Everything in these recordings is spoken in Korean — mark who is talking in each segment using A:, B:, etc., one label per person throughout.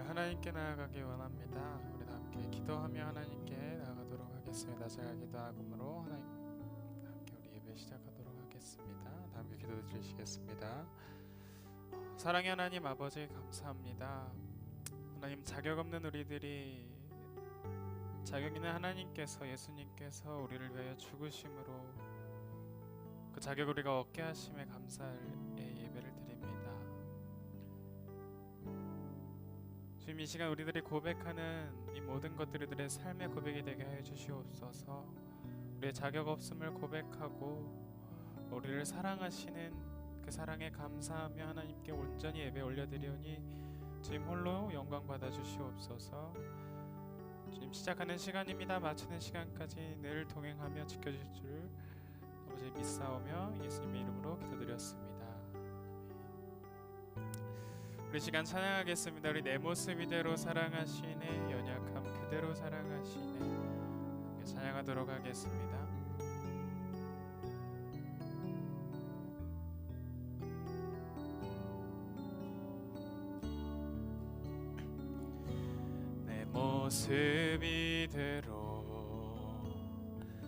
A: 하나님께 나아가기 원합니다. 우리 다 함께 기도하며 하나님께 나아가도록 하겠습니다. 제가 기도하므로 하나님 함께 우리 예배 시작하도록 하겠습니다. 다 함께 기도해 주시겠습니다. 사랑의 하나님 아버지 감사합니다. 하나님, 자격 없는 우리들이 자격 있는 하나님께서, 예수님께서 우리를 위하여 죽으심으로 그 자격을 우리가 얻게 하심에 감사의 예배를 드립니다. 주님, 이 시간 우리들이 고백하는 이 모든 것들이 우리의 삶의 고백이 되게 하여 주시옵소서. 우리의 자격 없음을 고백하고 우리를 사랑하시는 그 사랑에 감사하며 하나님께 온전히 예배 올려드리오니 주님 홀로 영광 받아 주시옵소서. 주님, 시작하는 시간입니다. 마치는 시간까지 늘 동행하며 지켜주실 줄 아버지 믿사오며 예수님의 이름으로 기도드렸습니다. 우리 시간 찬양하겠습니다. 우리 내 모습 이대로 사랑하시네, 연약함 그대로 사랑하시네. 함께 찬양하도록 하겠습니다. 내 모습 이대로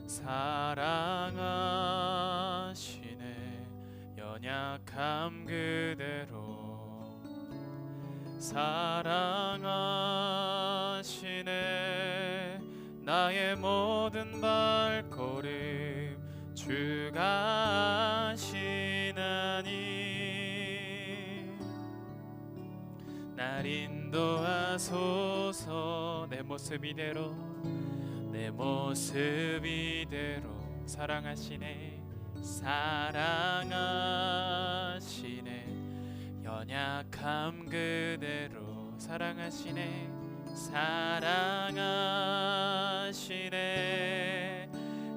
A: 사랑하시네, 연약함 그대로 사랑하시네. 나의 모든 발걸음 주가 하시나니 날 인도하소서. 내 모습 이대로, 내 모습 이대로 사랑하시네, 사랑하시네. 연약함 그대로 사랑하시네, 사랑하시네.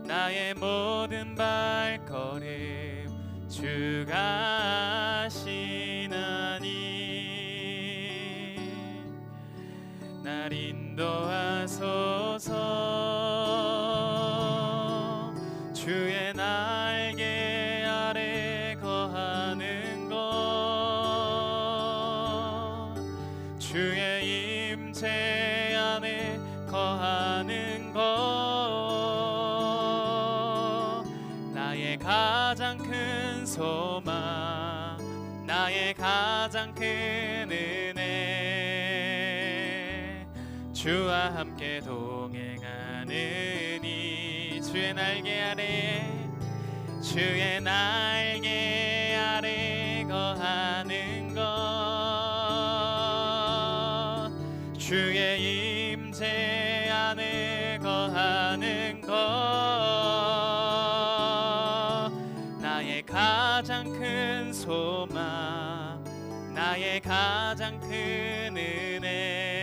A: 나의 모든 발걸음 주가 하시나니 날 인도하소서. 주의 날개 아래 거하는 것, 주의 임재 안에 거하는 것, 나의 가장 큰 소망, 나의 가장 큰 은혜. 주와 함께 동행하느니 주의 날개 아래, 주의 날개 아래 거하는 것, 주의 임재 안에 거하는 것, 나의 가장 큰 소망, 나의 가장 큰 은혜.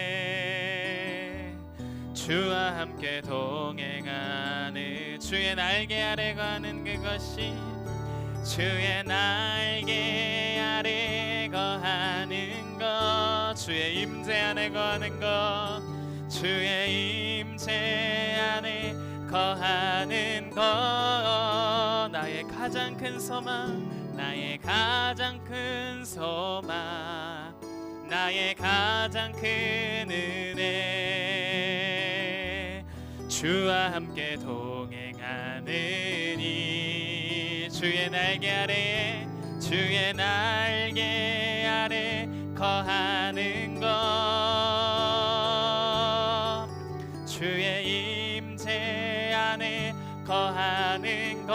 A: 주와 함께 동행하는 주의 날개 아래 거하는 그것이, 주의 날개 아래 거하는 것, 주의 임재 안에 거하는 것, 주의 임재 안에 거하는 것, 나의 가장 큰 소망, 나의 가장 큰 소망, 나의 가장 큰 은혜. 주와 함께 동행하느니 주의 날개 아래, 주의 날개 아래 거하는 것, 주의 임재 안에 거하는 것,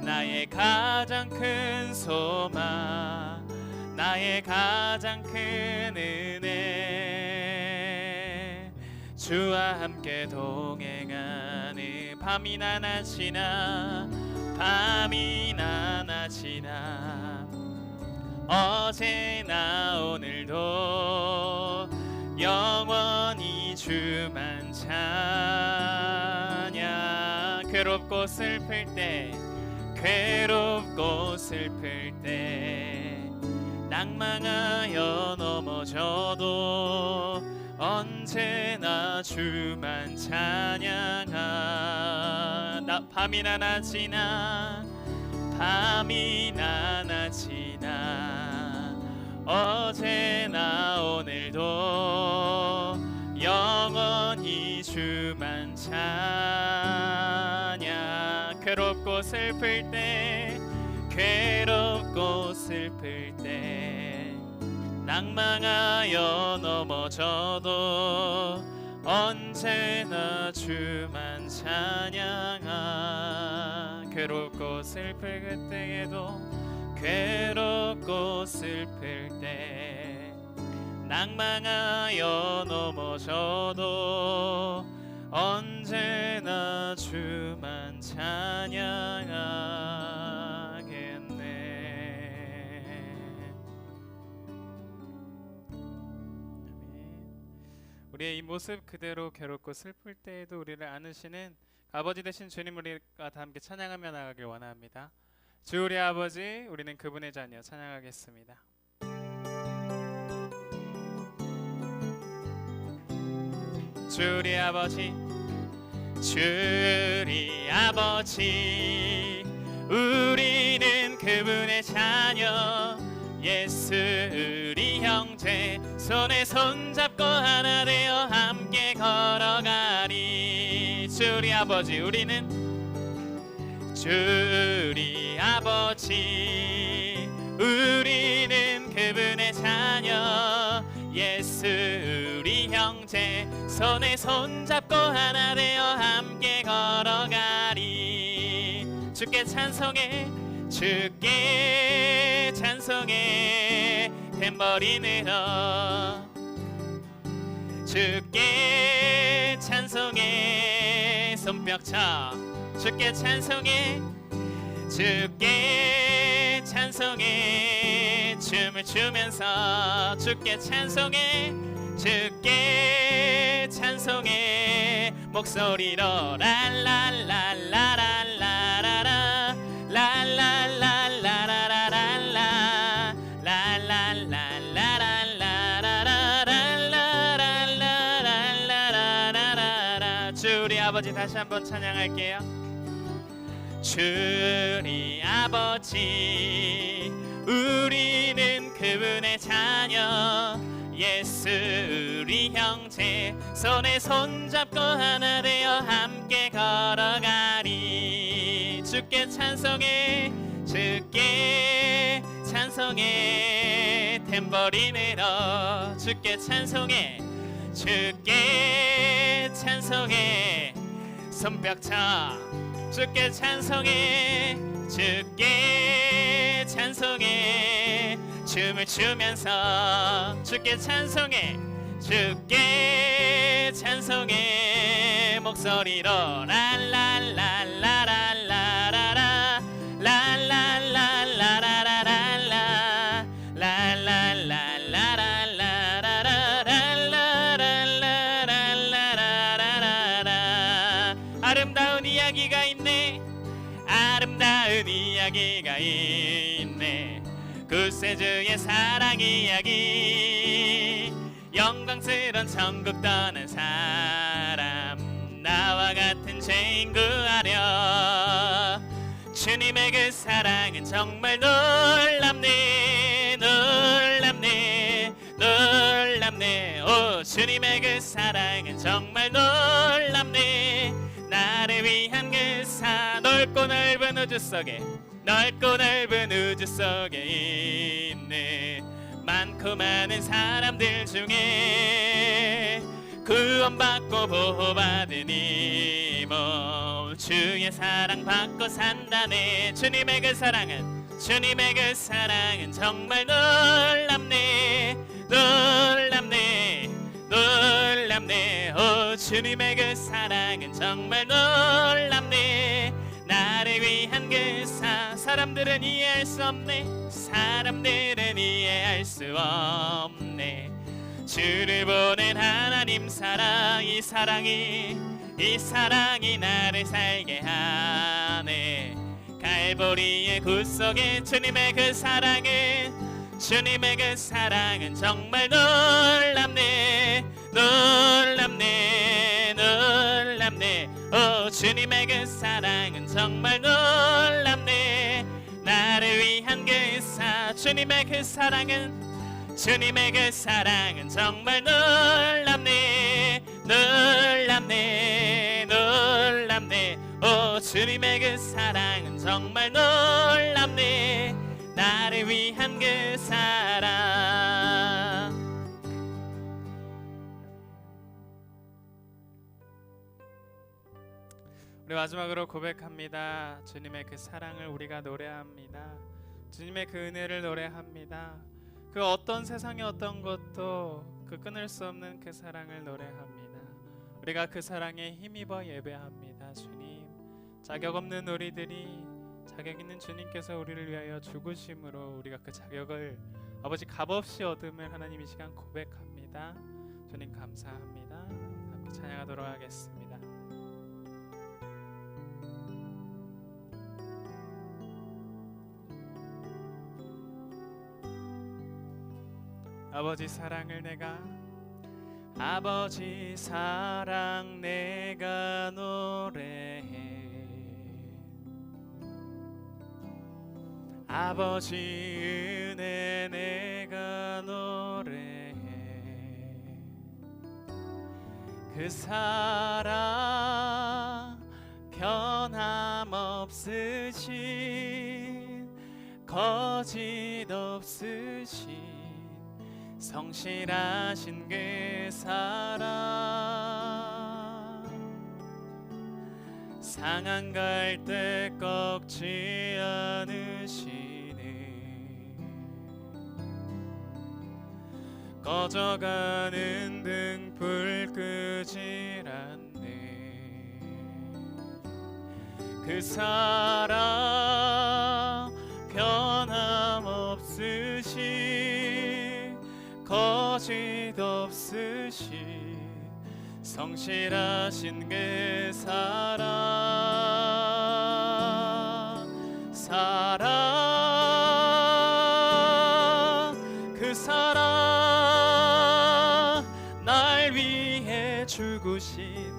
A: 나의 가장 큰 소망, 나의 가장 큰 은혜. 주와 함께 동행하는 밤이나 낮이나, 밤이나 낮이나, 어제나 오늘도 영원히 주만 찬양. 괴롭고 슬플 때, 괴롭고 슬플 때, 낭망하여 넘어져도 언제나 주만 찬양하. 밤이나 낮이나, 밤이나 낮이나, 어제나 오늘도 영원히 주만 찬양. 괴롭고 슬플 때 괴롭고 슬플 때 낭망하여 넘어져도 언제나 주만 찬양하. 괴롭고 슬플 그때에도 괴롭고 슬플 때 낭망하여 넘어져도 언제나 주만 찬양하겠네. 우리의 이 모습 그대로 괴롭고 슬플 때에도 우리를 안으시는 아버지 되신 주님, 우리가 다 함께 찬양하며 나가길 원합니다. 주 우리 아버지, 우리는 그분의 자녀 찬양하겠습니다. 주 우리 아버지, 주 우리 아버지, 우리는 그분의 자녀, 예수 우리 형제, 손에 손잡고 하나 되어 함께 걸어가리. 주 우리 아버지, 우리는 주 우리 아버지, 우리는 그분의 자녀, 예수 우리 형제, 손에 손잡고 하나 되어 함께 걸어가리. 주께 찬송해, 주께 찬송해, 탬버린으로 주께 찬송해, 손뼉쳐. 주께 찬송해, 주께 찬송해, 춤을 추면서 주께 찬송해, 주께 찬송해, 목소리로 랄랄랄라랄라라라 랄랄랄라라라라 랄랄랄라라라라라라라라라라라라라. 주 우리 아버지 다시 한번 찬양할게요. 주 우리 아버지, 우리는 그분의 자녀, 예수 우리 형제, 손에 손잡고 하나 되어 함께 걸어가리. 주께 찬송해, 주께 찬송해, 탬버린으로 주께 찬송해, 주께 찬송해, 손뼉쳐. 주께 찬송해, 주께 찬송해, 춤을 추면서 주께 찬송해, 주께 찬송해, 목소리로 랄랄랄라라라라 랄랄랄라라라라 랄랄랄라라라라라라라라라라라라라라. 아름다운 이야기가 있네, 아름다운 이야기가 있네, 구세주의 사랑 이야기. 영광스런 천국 떠난 사람, 나와 같은 죄인 구하려. 주님의 그 사랑은 정말 놀랍네, 놀랍네, 놀랍네. 오, 주님의 그 사랑은 정말 놀랍네. 나를 위한 그 넓고 넓은 우주 속에, 넓고 넓은 우주 속에 있네. 많고 많은 사람들 중에 구원받고 보호받은 이몸, 주의 사랑 받고 산다네. 주님의 그 사랑은, 주님의 그 사랑은 정말 놀랍네, 놀랍네, 놀랍네. 오, 주님의 그 사랑은 정말 놀랍네. 나를 위한 그 사람들은 이해할 수 없네, 사람들은 이해할 수 없네. 주를 보낸 하나님 사랑, 이 사랑이 나를 살게 하네. 갈보리의 구속에 주님의 그 사랑은, 주님의 그 사랑은 정말 놀랍네, 놀랍네, 놀랍네. 오, 주님의 그 사랑은 정말 놀랍네. 나를 위한 그 주님의 그 사랑은,
B: 주님의 그 사랑은 정말 놀랍네 놀랍네 놀랍네 오 주님의 그 사랑은 정말 놀랍네 나를 위한 그 사랑.
A: 우리 마지막으로 고백합니다. 주님의 그 사랑을 우리가 노래합니다. 주님의 그 은혜를 노래합니다. 그 어떤 세상의 어떤 것도 그 끊을 수 없는 그 사랑을 노래합니다. 우리가 그 사랑에 힘입어 예배합니다. 주님, 자격 없는 우리들이 자격 있는 주님께서 우리를 위하여 죽으심으로 우리가 그 자격을 아버지 값없이 얻음을 하나님 이 시간 고백합니다. 주님 감사합니다. 함께 찬양하도록 하겠습니다. 아버지 사랑을 내가 아버지 사랑 내가 노래해 아버지 은혜 내가 노래해 그 사랑 변함없으신 거짓 없으신 성실하신 그 사랑 상한 갈대 꺾지 않으시네 꺼져가는 등불 끄질 않네 그 사랑 변함없으신 거짓 없으신 성실하신 그 사랑 그 사랑 날 위해 죽으신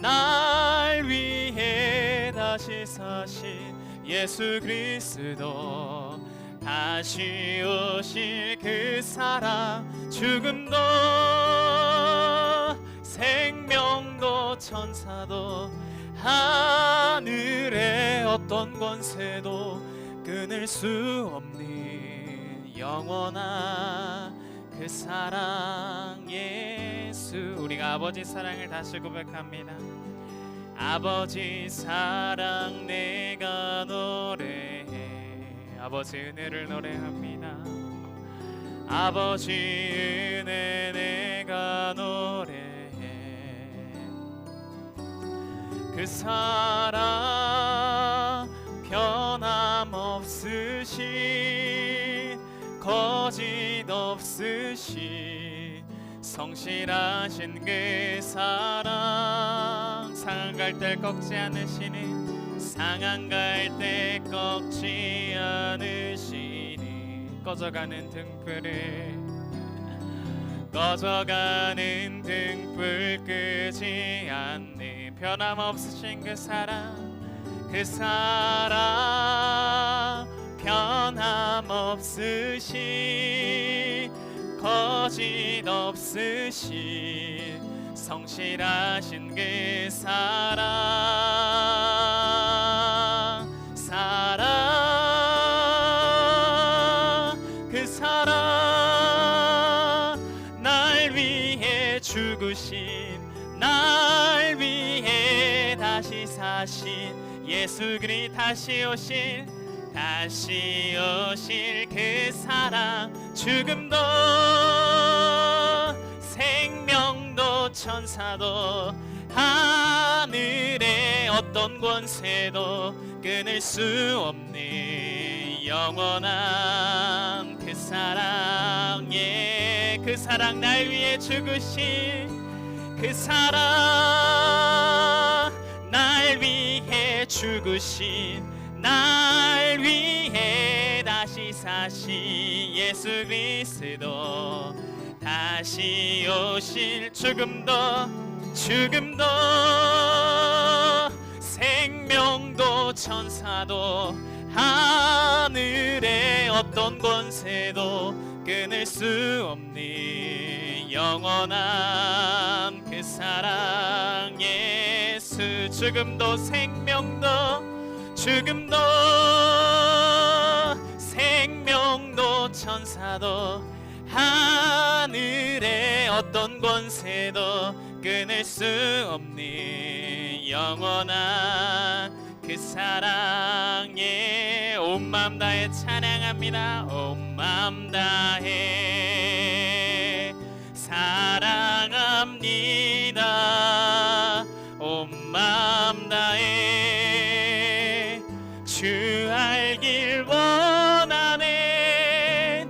A: 날 위해 다시 사신 예수 그리스도 다시 오실 그 사랑 죽음도 생명도 천사도 하늘의 어떤 권세도 끊을 수 없는 영원한 그 사랑 예수. 우리가 아버지 사랑을 다시 고백합니다. 아버지 사랑 내가 노래해 아버지 은혜를 노래합니다. 아버지 은혜 내가 노래해 그 사랑 변함없으신 거짓 없으신 성실하신 그 사랑 상한 갈대 꺾지 않으시니 상한 갈대 꺾지 않으시니 꺼져가는 등불 끄지 않네 변함없으신 그 사랑 변함없으신 거짓 없으신 성실하신 그 그 사랑 날 위해 죽으신 날 위해 다시 사신 예수 그리 다시 오실 그 사랑 죽음도 생명도 천사도 하늘의 어떤 권세도 끊을 수 없는 영원한 그 사랑 그 사랑 날 위해 죽으신 그 사랑 날 위해 죽으신 날 위해 다시 사신 예수 그리스도 다시 오실 죽음도 생명도 천사도 하늘의 어떤 권세도
B: 끊을 수 없는 영원한 그 사랑 예수. 죽음도 생명도 생명도 천사도 하늘의 어떤 권세도 끊을 수 없는 영원한 그 사랑에 온 마음 다해 찬양합니다. 온 마음 다해 사랑합니다. 온 마음 다해 주 알길 원하네.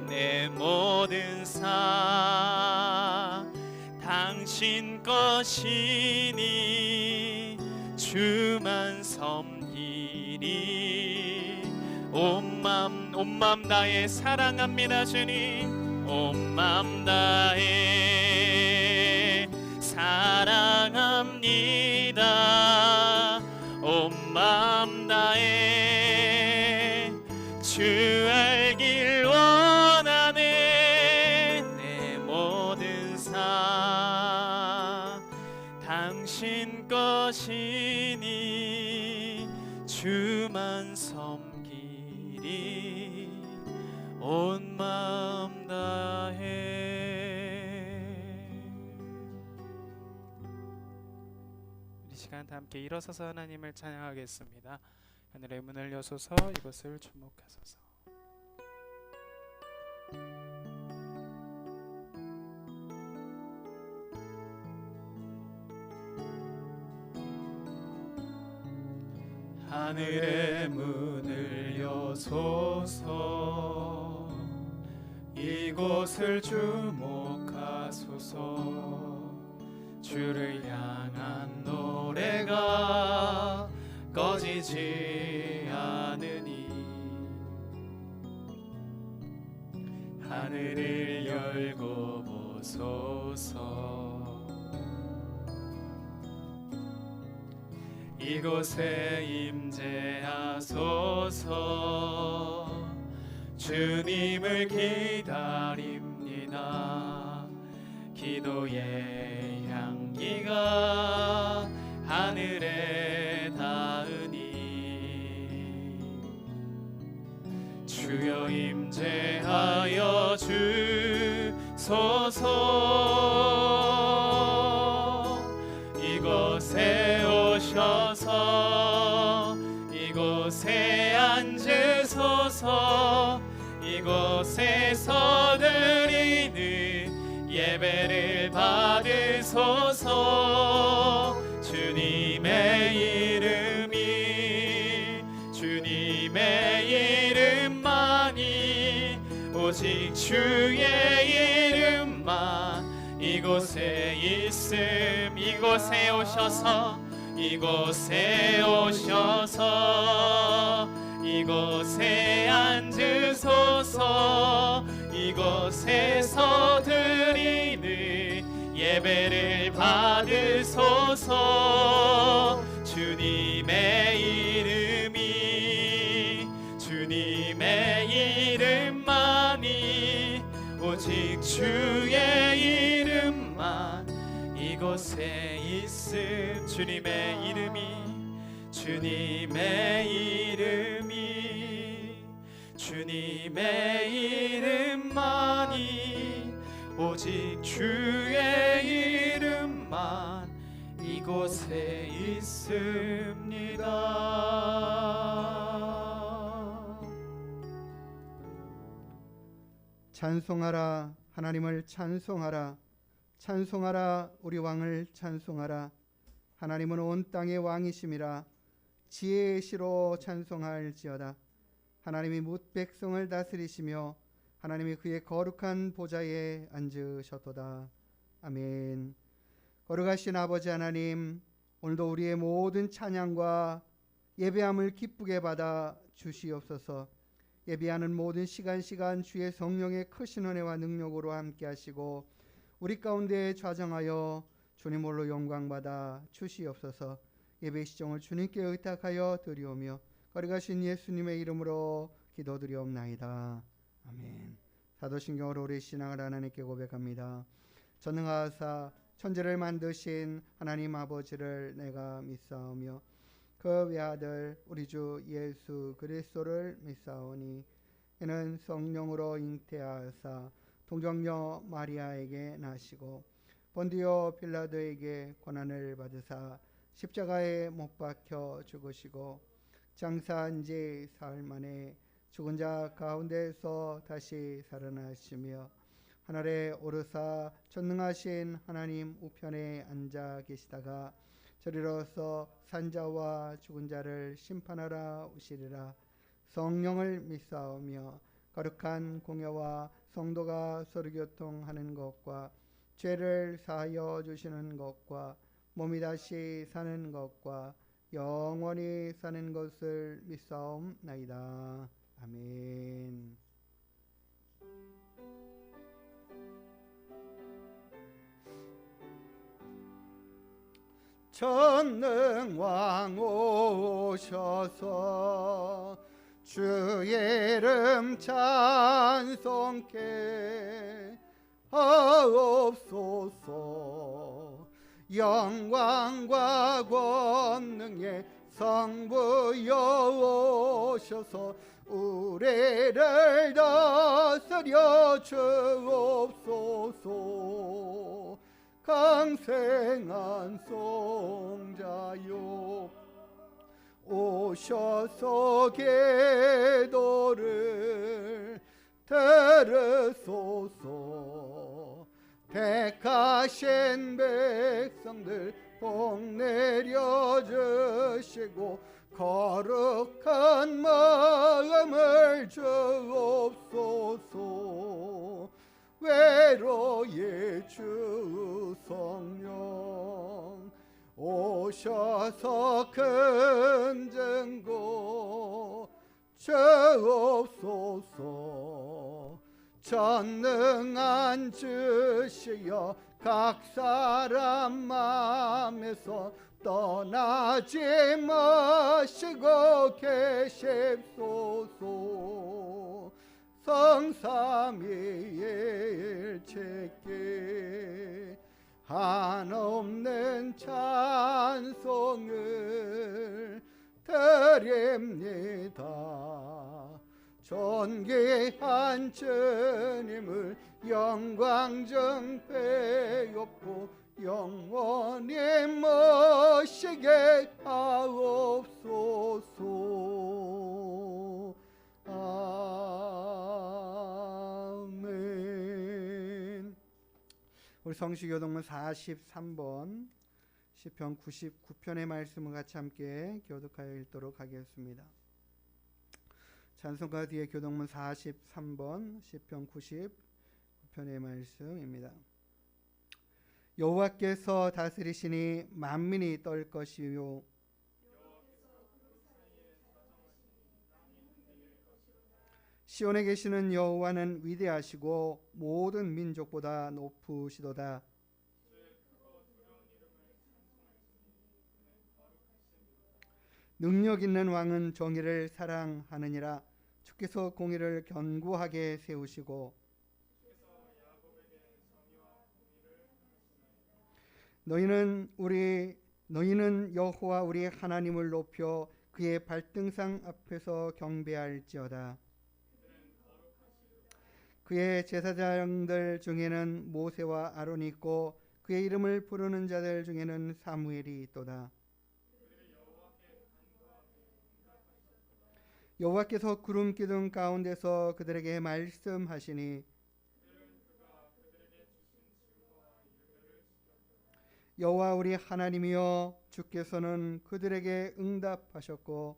B: 내 모든 삶 당신 것이니 주만 섬기리. 온 마음 다해 사랑합니다. 주님 온 마음 다해 사랑합니다. 온 마음 다해 주 알길 원하네. 내 모든 삶 당신 것이니 주만 섬기리. 온 마음 다해.
A: 이 시간 다 함께 일어서서 하나님을 찬양하겠습니다. 하늘의 문을 여소서 이곳을 주목하소서.
C: 하늘의 문을 여소서 이곳을 주목하소서. 주를 향한 노래가 꺼지지 않으니 하늘을 열고 보소서. 이곳에 임재하소서. 주님을 기다립니다. 기도의 향기가 하늘에 닿으니 주여 임재하여 주소서. 이곳에 오셔서 이곳에 앉으소서. 이곳에서 드리는 예배를 받으소서. 주님의 이름만이 오직 주의 이름만 이곳에 있음. 이곳에 오셔서 이곳에 앉으소서. 이곳에서 드리는 예배를 받으소서. 주님의 이름만이 오직 주의 이름만 이곳에 있음. 주님의 이름만이 오직 주의 이름만 이곳에 있습니다.
D: 찬송하라 하나님을 찬송하라. 찬송하라 우리 왕을 찬송하라. 하나님은 온 땅의 왕이심이라. 지혜의 시로 찬송할지어다. 하나님이 뭇 백성을 다스리시며 하나님이 그의 거룩한 보좌에 앉으셨도다. 아멘. 거룩하신 아버지 하나님, 오늘도 우리의 모든 찬양과 예배함을 기쁘게 받아 주시옵소서. 예배하는 모든 시간 주의 성령의 크신 은혜와 능력으로 함께 하시고 우리 가운데 좌정하여 주님 홀로 영광 받아 주시옵소서. 예배 시정을 주님께 의탁하여 드리오며 거룩하신 예수님의 이름으로 기도드리옵나이다. 아멘. 사도신경으로 우리 신앙을 하나님께 고백합니다. 전능하사 천지를 만드신 하나님 아버지를 내가 믿사오며 그 외아들 우리 주 예수 그리스도를 믿사오니 이는 성령으로 잉태하사 동정녀 마리아에게 나시고 본디오 빌라도에게 고난을 받으사 십자가에 못 박혀 죽으시고 장사한 지 사흘 만에 죽은 자 가운데서 다시 살아나시며 하늘에 오르사 전능하신 하나님 우편에 앉아 계시다가 저리로서 산자와 죽은 자를 심판하러 오시리라. 성령을 믿사오며 거룩한 공예와 성도가 서로 교통하는 것과 죄를 사하여 주시는 것과 몸이 다시 사는 것과 영원히 사는 것을 믿사옵나이다. 아멘. 전능왕 오셔서 주의 이름 찬송케 하옵소서. 영광과 권능의 성부여 오셔서 우리를 다스려 주옵소서. 강생한 송자요 오셔서 기도를 들으소서. 택하신 백성들 복 내려주시고 거룩한 마음을 주옵소서. 외로의 주 성령 오셔서 큰 증거 주옵소서. 전능한 주시여 각 사람 마음에서 떠나지 마시고 계십소서. 성삼위일체께 한없는 찬송을 드립니다. 존귀한 주님을 영광 정배롭고 영원히 모시게 하옵소서. 아멘. 우리 성시교동문 43번 시편 99편의 말씀을 같이 함께 교독하여 읽도록 하겠습니다. 찬송가 뒤에 교동문 43번 시편 99편의 말씀입니다. 여호와께서 다스리시니 만민이 떨 것이요 시온에 계시는 여호와는 위대하시고 모든 민족보다 높으시도다. 능력 있는 왕은 정의를 사랑하느니라. 주께서 공의를 견고하게 세우시고 너희는 여호와 우리 하나님을 높여 그의 발등상 앞에서 경배할지어다. 그의 제사장들 중에는 모세와 아론이 있고 그의 이름을 부르는 자들 중에는 사무엘이 있도다. 여호와께서 구름 기둥 가운데서 그들에게 말씀하시니 여호와 우리 하나님이여 주께서는 그들에게 응답하셨고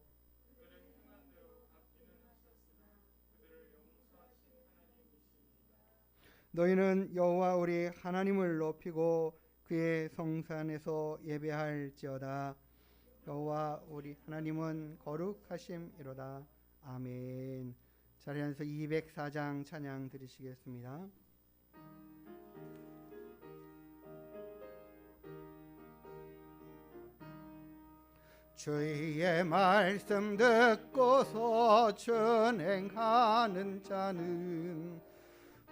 D: 너희는 여호와 우리 하나님을 높이고 그의 성산에서 예배할지어다. 여호와 우리 하나님은 거룩하심이로다. 아멘. 자리에 앉아서 204장 찬양 드리시겠습니다. 주의 말씀 듣고서 준행하는 자는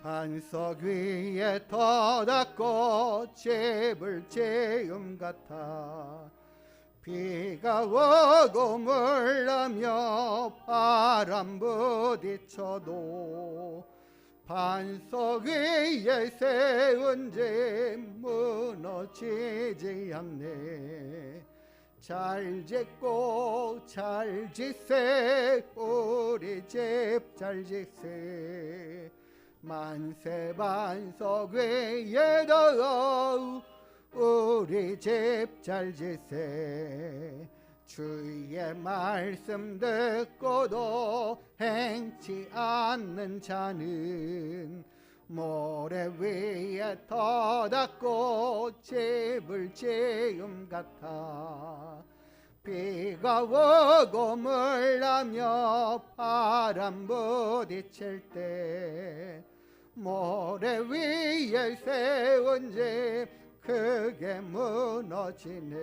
D: 반석 위에 터닫고 잽을 재음 같아 비가 오고 물나며 바람 부딪혀도 반석 위에 세운 집 무너지지 않네. 잘 짓고 잘 짓세 우리 집 잘 짓세 만세 반석 위에도 우리 집 잘 짓세 주의 말씀 듣고도 행치 않는 자는 모래 위에 터닫고 집을 지음 같아 비가 오고 물나며 바람 부딪힐 때 모래 위에 세운 집 크게 무너지네.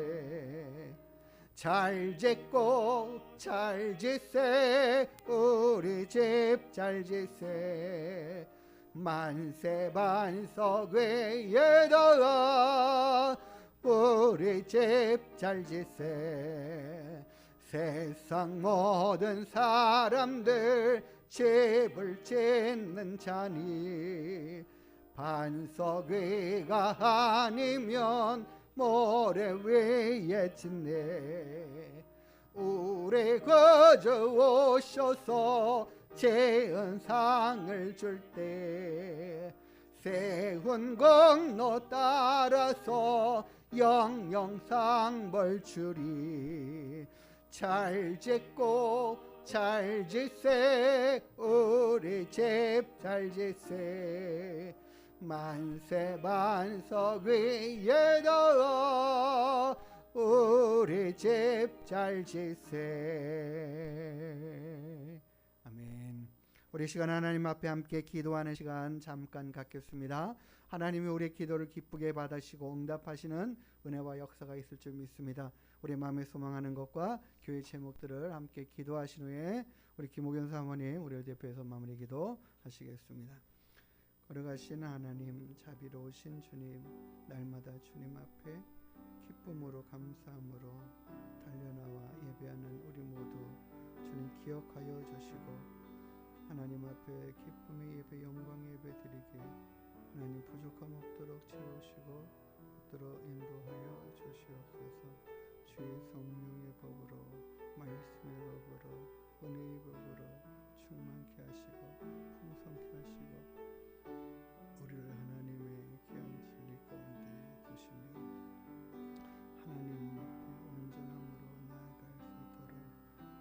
D: 잘 짓고 잘 짓세 우리 집 잘 짓세 만세 반석 위에다가 우리 집 잘 짓세 세상 모든 사람들 집을 짓는 자니 반석 위가 아니면 모래 위에 짓네. 우리 그저 오셔서 재은상을 줄 때 세운 공로 따라서 영영상 벌 주리. 잘 짓고 잘 짓세 우리 집 잘 짓세 만세 반석 위에다 우리 집 잘 짓세. 아멘. 우리 시간 하나님 앞에 함께 기도하는 시간 잠깐 갖겠습니다. 하나님이 우리의 기도를 기쁘게 받으시고 응답하시는 은혜와 역사가 있을 줄 믿습니다. 우리 마음에 소망하는 것과 교회 제목들을 함께 기도하신 후에 우리 김옥연 사모님 우리를 대표해서 마무리 기도 하시겠습니다. 걸어가신 하나님, 자비로우신 주님, 날마다 주님 앞에 기쁨으로 감사함으로 달려나와 예배하는 우리 모두 주님 기억하여 주시고 하나님 앞에 기쁨의 예배, 영광의 예배 드리게 하나님 부족함 없도록 채우시고 붙들어 인도하여 주시옵소서. 주의 성령의 법으로 말씀의 법으로 은혜의 법으로 충만케 하시고 풍성케 하시고 우리를 하나님의 귀한 진리 가운데 두시며 하나님 앞에 온전함으로 나아갈 수 있도록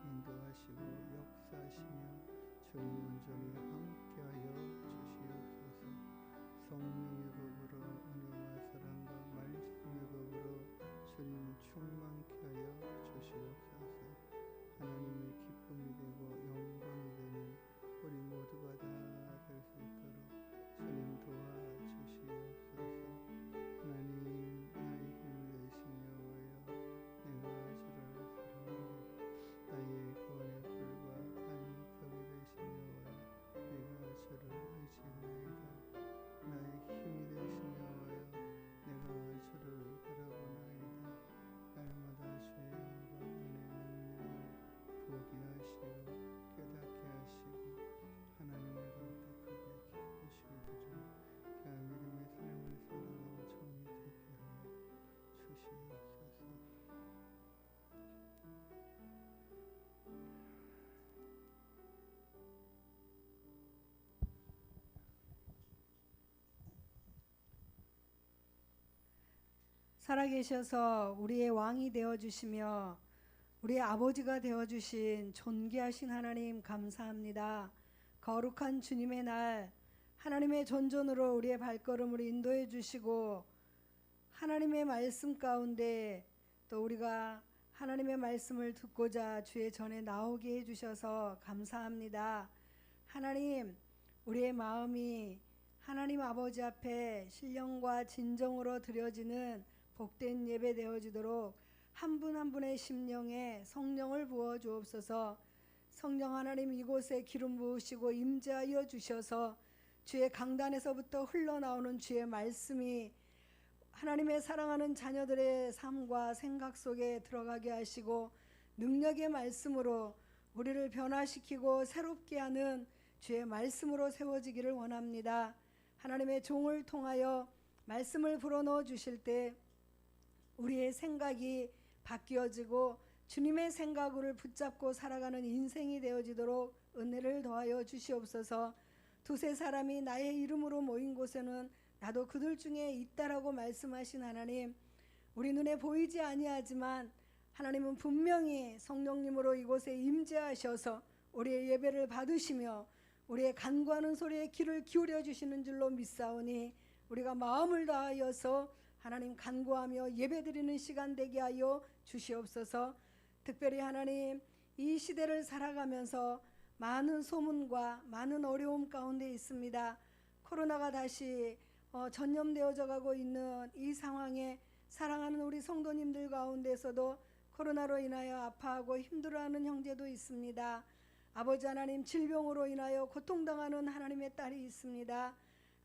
D: 인도하시고 역사하시며 주님 온전히 함께하여 주시옵소서. 성령의 법으로 은혜와 사랑과 말씀의 법으로 주님 충만케 하여 주시옵소서. 하나님의 기쁨이 되고 영광이 되는 우리 모두가 다 될 수 있도록 주님 도와주시옵소서. 하나님 나의 힘이 되시며 와여 내가 주를 사랑하고 나의 구원의 불과 나의 겁이 되시며 와여 내가 주를 의지하나이다. 나의 힘이 되시며 와여 내가 주를 바라보나이다. 날마다 주의 영광 은혜 능력을 보게 하시고 깨닫게 하시고 하나님을 더욱더 크게 기쁘시게 해주며 귀한 믿음의 삶을 살아가고 정이 되게 하여 주시옵소서.
E: 살아계셔서 우리의 왕이 되어주시며 우리의 아버지가 되어주신 존귀하신 하나님 감사합니다. 거룩한 주님의 날 하나님의 전전으로 우리의 발걸음을 인도해 주시고 하나님의 말씀 가운데 또 우리가 하나님의 말씀을 듣고자 주의 전에 나오게 해주셔서 감사합니다. 하나님, 우리의 마음이 하나님 아버지 앞에 신령과 진정으로 드려지는 복된 예배 되어지도록 한 분 한 분의 심령에 성령을 부어 주옵소서. 성령 하나님, 이곳에 기름 부으시고 임재하여 주셔서 주의 강단에서부터 흘러나오는 주의 말씀이 하나님의 사랑하는 자녀들의 삶과 생각 속에 들어가게 하시고 능력의 말씀으로 우리를 변화시키고 새롭게 하는 주의 말씀으로 세워지기를 원합니다. 하나님의 종을 통하여 말씀을 불어넣어 주실 때 우리의 생각이 바뀌어지고 주님의 생각을 붙잡고 살아가는 인생이 되어지도록 은혜를 더하여 주시옵소서. 두세 사람이 나의 이름으로 모인 곳에는 나도 그들 중에 있다라고 말씀하신 하나님, 우리 눈에 보이지 아니하지만 하나님은 분명히 성령님으로 이곳에 임재하셔서 우리의 예배를 받으시며 우리의 간구하는 소리에 귀를 기울여 주시는 줄로 믿사오니 우리가 마음을 다하여서 하나님 간구하며 예배드리는 시간 되게 하여 주시옵소서. 특별히 하나님, 이 시대를 살아가면서 많은 소문과 많은 어려움 가운데 있습니다. 코로나가 다시 전염되어져 가고 있는 이 상황에 사랑하는 우리 성도님들 가운데서도 코로나로 인하여 아파하고 힘들어하는 형제도 있습니다. 아버지 하나님, 질병으로 인하여 고통당하는 하나님의 딸이 있습니다.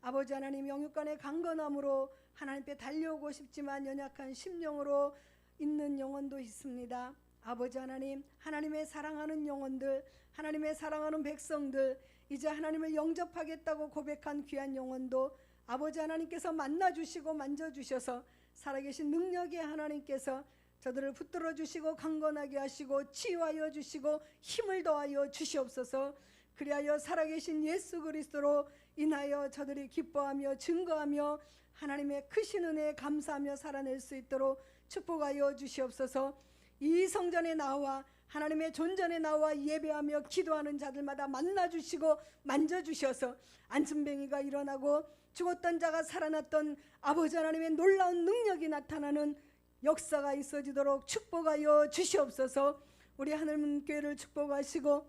E: 아버지 하나님, 영육간의 강건함으로 하나님께 달려오고 싶지만 연약한 심령으로 있는 영혼도 있습니다. 아버지 하나님, 하나님의 사랑하는 영혼들, 하나님의 사랑하는 백성들, 이제 하나님을 영접하겠다고 고백한 귀한 영혼도 아버지 하나님께서 만나주시고 만져주셔서 살아계신 능력의 하나님께서 저들을 붙들어 주시고 강건하게 하시고 치유하여 주시고 힘을 더하여 주시옵소서. 그리하여 살아계신 예수 그리스도로 인하여 저들이 기뻐하며 증거하며 하나님의 크신 은혜에 감사하며 살아낼 수 있도록 축복하여 주시옵소서. 이 성전에 나와 하나님의 존전에 나와 예배하며 기도하는 자들마다 만나주시고 만져주셔서 안진뱅이가 일어나고 죽었던 자가 살아났던 아버지 하나님의 놀라운 능력이 나타나는 역사가 있어지도록 축복하여 주시옵소서. 우리 하늘문교회를 축복하시고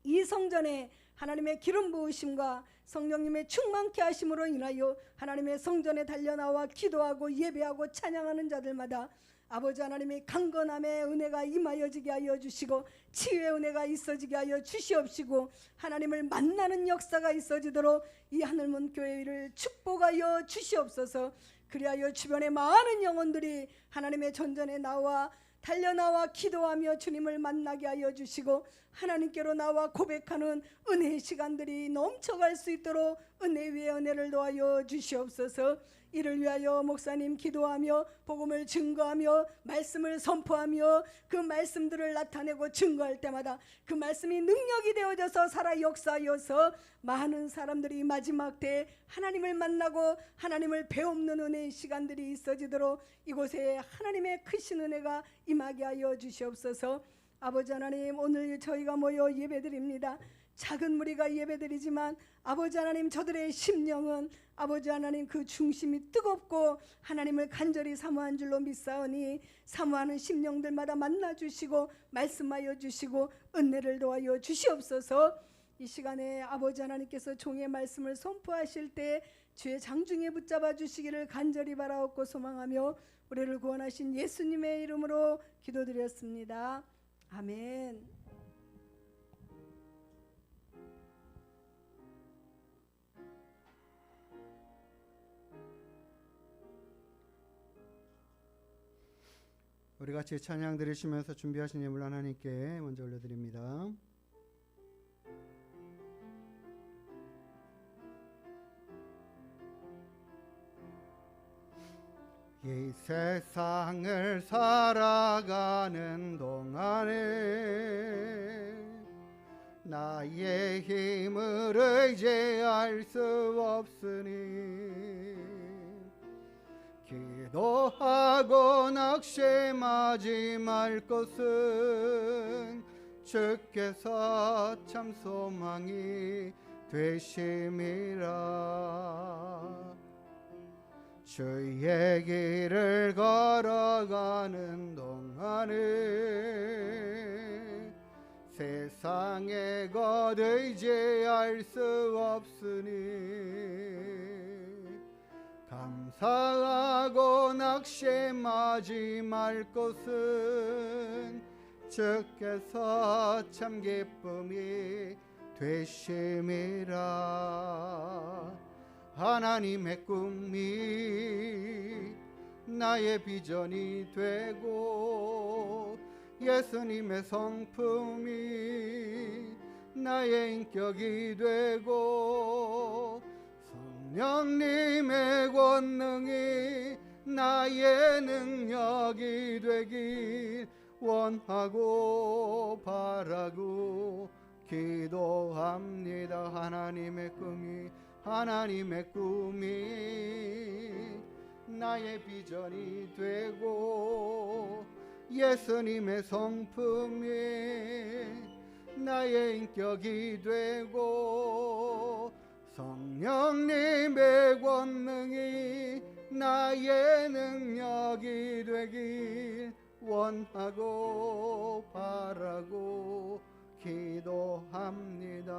E: 이 성전에 하나님의 기름 부으심과 성령님의 충만케 하심으로 인하여 하나님의 성전에 달려나와 기도하고 예배하고 찬양하는 자들마다 아버지 하나님의 강건함의 은혜가 임하여지게 하여 주시고 치유의 은혜가 있어지게 하여 주시옵시고 하나님을 만나는 역사가 있어지도록 이 하늘문교회를 축복하여 주시옵소서. 그리하여 주변의 많은 영혼들이 하나님의 전전에 나와 달려나와 기도하며 주님을 만나게 하여 주시고 하나님께로 나와 고백하는 은혜의 시간들이 넘쳐갈 수 있도록 은혜 위에 은혜를 더하여 주시옵소서. 이를 위하여 목사님 기도하며 복음을 증거하며 말씀을 선포하며 그 말씀들을 나타내고 증거할 때마다 그 말씀이 능력이 되어져서 살아 역사하여서 많은 사람들이 마지막 때에 하나님을 만나고 하나님을 배우는 은혜의 시간들이 있어지도록 이곳에 하나님의 크신 은혜가 임하게 하여 주시옵소서. 아버지 하나님, 오늘 저희가 모여 예배드립니다. 작은 무리가 예배드리지만 아버지 하나님, 저들의 심령은 아버지 하나님 그 중심이 뜨겁고 하나님을 간절히 사모한 줄로 믿사오니 사모하는 심령들마다 만나주시고 말씀하여 주시고 은혜를 도하여 주시옵소서. 이 시간에 아버지 하나님께서 종의 말씀을 선포하실 때 주의 장중에 붙잡아 주시기를 간절히 바라옵고 소망하며 우리를 구원하신 예수님의 이름으로 기도드렸습니다. 아멘.
D: 우리 같이 찬양 드리시면서 준비하신 예물 하나님께 먼저 올려드립니다. 이 세상을 살아가는 동안에 나의 힘을 의지할 수 없으니 기도하고 낙심하지 말 것은 주께서 참 소망이 되심이라. 주의 길을 걸어가는 동안에 세상에 것 의지할 수 없으니 감사하고 낙심하지 말 것은 주께서 참 기쁨이 되심이라. 하나님의 꿈이 나의 비전이 되고 예수님의 성품이 나의 인격이 되고 성령님의 권능이 나의 능력이 되길 원하고 바라고 기도합니다. 하나님의 꿈이 나의 비전이 되고 예수님의 성품이 나의 인격이 되고 성령님의 권능이 나의 능력이 되길 원하고 바라고 기도합니다.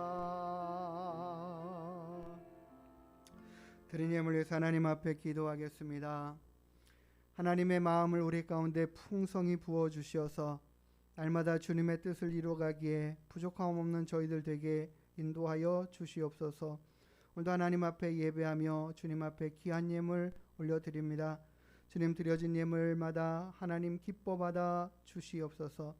D: 드린 예물 위해서 하나님 앞에 기도하겠습니다. 하나님의 마음을 우리 가운데 풍성히 부어주시어서 날마다 주님의 뜻을 이루어가기에 부족함 없는 저희들 되게 인도하여 주시옵소서. 오늘도 하나님 앞에 예배하며 주님 앞에 귀한 예물 올려드립니다. 주님 드려진 예물마다 하나님 기뻐 받아 주시옵소서.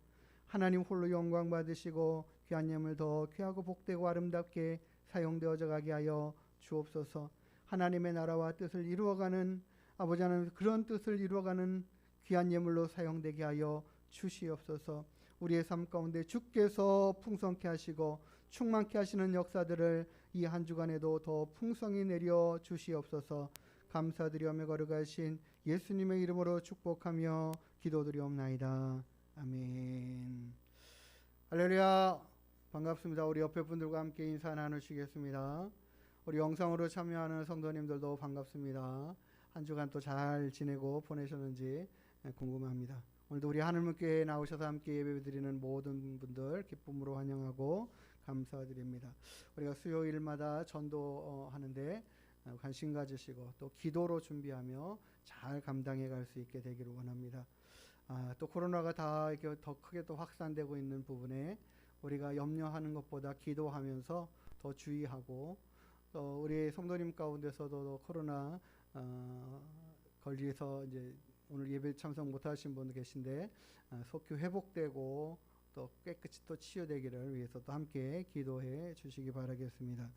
D: 하나님 홀로 영광 받으시고 귀한 예물 더 귀하고 복되고 아름답게 사용되어져 가게 하여 주옵소서. 하나님의 나라와 뜻을 이루어가는 아버지 하나님 그런 뜻을 이루어가는 귀한 예물로 사용되게 하여 주시옵소서. 우리의 삶 가운데 주께서 풍성케 하시고 충만케 하시는 역사들을 이 한 주간에도 더 풍성히 내려 주시옵소서. 감사드리며 거룩하신 예수님의 이름으로 축복하며 기도드리옵나이다. 아멘. 할렐루야. 반갑습니다. 우리 옆에 분들과 함께 인사 나누시겠습니다. 우리 영상으로 참여하는 성도님들도 반갑습니다. 한 주간 또 잘 지내고 보내셨는지 궁금합니다. 오늘도 우리 하늘문교회에 나오셔서 함께 예배드리는 모든 분들 기쁨으로 환영하고 감사드립니다. 우리가 수요일마다 전도하는데 관심 가지시고 또 기도로 준비하며 잘 감당해 갈 수 있게 되기를 원합니다. 또 코로나가 다 이렇게 더 크게 또 확산되고 있는 부분에 우리가 염려하는 것보다 기도하면서 더 주의하고 또 우리 성도님 가운데서도 코로나 걸려서 이제 오늘 예배 참석 못하신 분도 계신데 속히 회복되고 또 깨끗이 또 치유되기를 위해서 또 함께 기도해 주시기 바라겠습니다.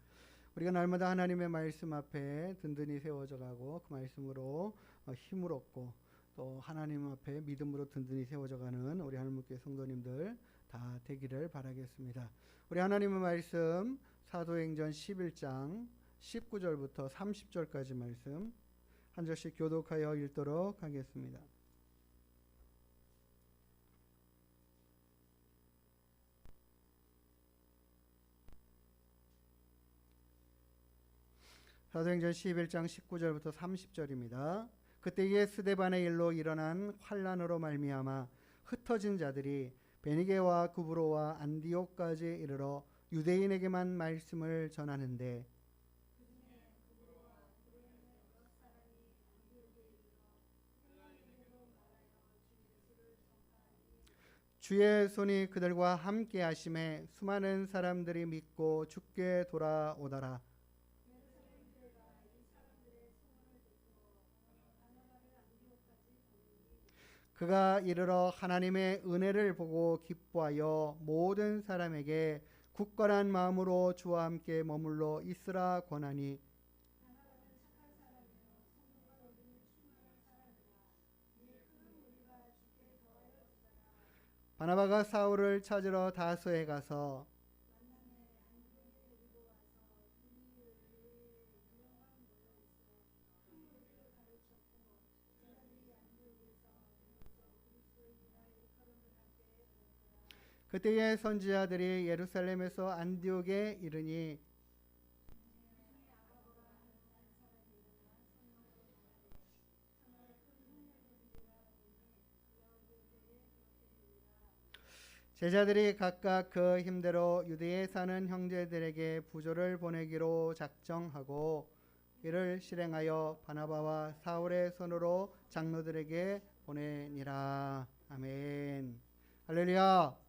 D: 우리가 날마다 하나님의 말씀 앞에 든든히 세워져 가고 그 말씀으로 힘을 얻고 또 하나님 앞에 믿음으로 든든히 세워져 가는 우리 하늘문교회 성도님들 다 되기를 바라겠습니다. 우리 하나님의 말씀 사도행전 11장 19절부터 30절까지 말씀 한 절씩 교독하여 읽도록 하겠습니다. 사도행전 11장 19절부터 30절입니다. 그때에 스데반의 일로 일어난 환란으로 말미암아 흩어진 자들이 베니게와 구브로와 안디옥까지 이르러 유대인에게만 말씀을 전하는데 주의 손이 그들과 함께 하심에 수많은 사람들이 믿고 주께 돌아오더라. 그가 이르러 하나님의 은혜를 보고 기뻐하여 모든 사람에게 굳건한 마음으로 주와 함께 머물러 있으라 권하니 바나바가 사울을 찾으러 다소에 가서 그때의 선지자들이 예루살렘에서 안디옥에 이르니 제자들이 각각 그 힘대로 유대에 사는 형제들에게 부조를 보내기로 작정하고 이를 실행하여 바나바와 사울의 손으로 장로들에게 보내니라. 아멘. 할렐루야.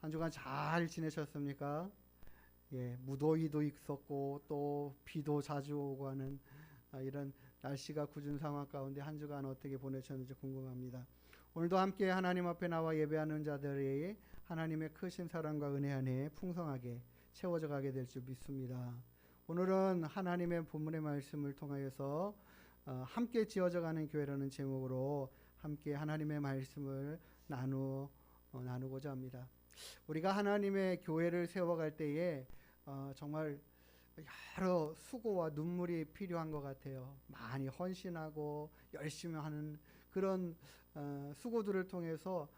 D: 한 주간 잘 지내셨습니까? 무더위도 있었고 또 비도 자주 오고 하는 이런 날씨가 궂은 상황 가운데 한 주간 어떻게 보내셨는지 궁금합니다. 오늘도 함께 하나님 앞에 나와 예배하는 자들이 하나님의 크신 사랑과 은혜 안에 풍성하게 채워져 가게 될 줄 믿습니다. 오늘은 하나님의 본문의 말씀을 통하여서 함께 지어져 가는 교회라는 제목으로 함께 하나님의 말씀을 나누고자 합니다. 우리가 하나님의 교회를 세워갈 때에 정말 여러 수고와 눈물이 필요한 것 같아요. 많이 헌신하고 열심히 하는 그런 수고들을 통해서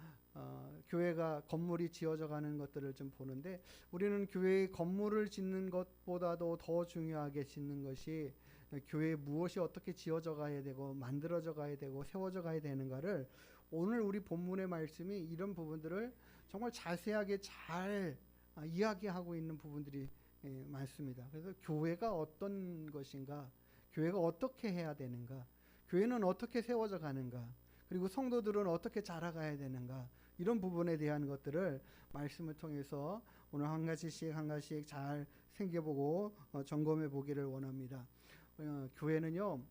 D: 교회가 건물이 지어져 가는 것들을 좀 보는데, 우리는 교회의 건물을 짓는 것보다도 더 중요하게 짓는 것이 교회에 무엇이 어떻게 지어져 가야 되고 만들어져 가야 되고 세워져 가야 되는가를, 오늘 우리 본문의 말씀이 이런 부분들을 정말 자세하게 잘 이야기하고 있는 부분들이 많습니다. 그래서 교회가 어떤 것인가, 교회가 어떻게 해야 되는가, 교회는 어떻게 세워져 가는가, 그리고 성도들은 어떻게 자라가야 되는가, 이런 부분에 대한 것들을 말씀을 통해서 오늘 한 가지씩 잘 생겨보고 점검해 보기를 원합니다. 교회는요,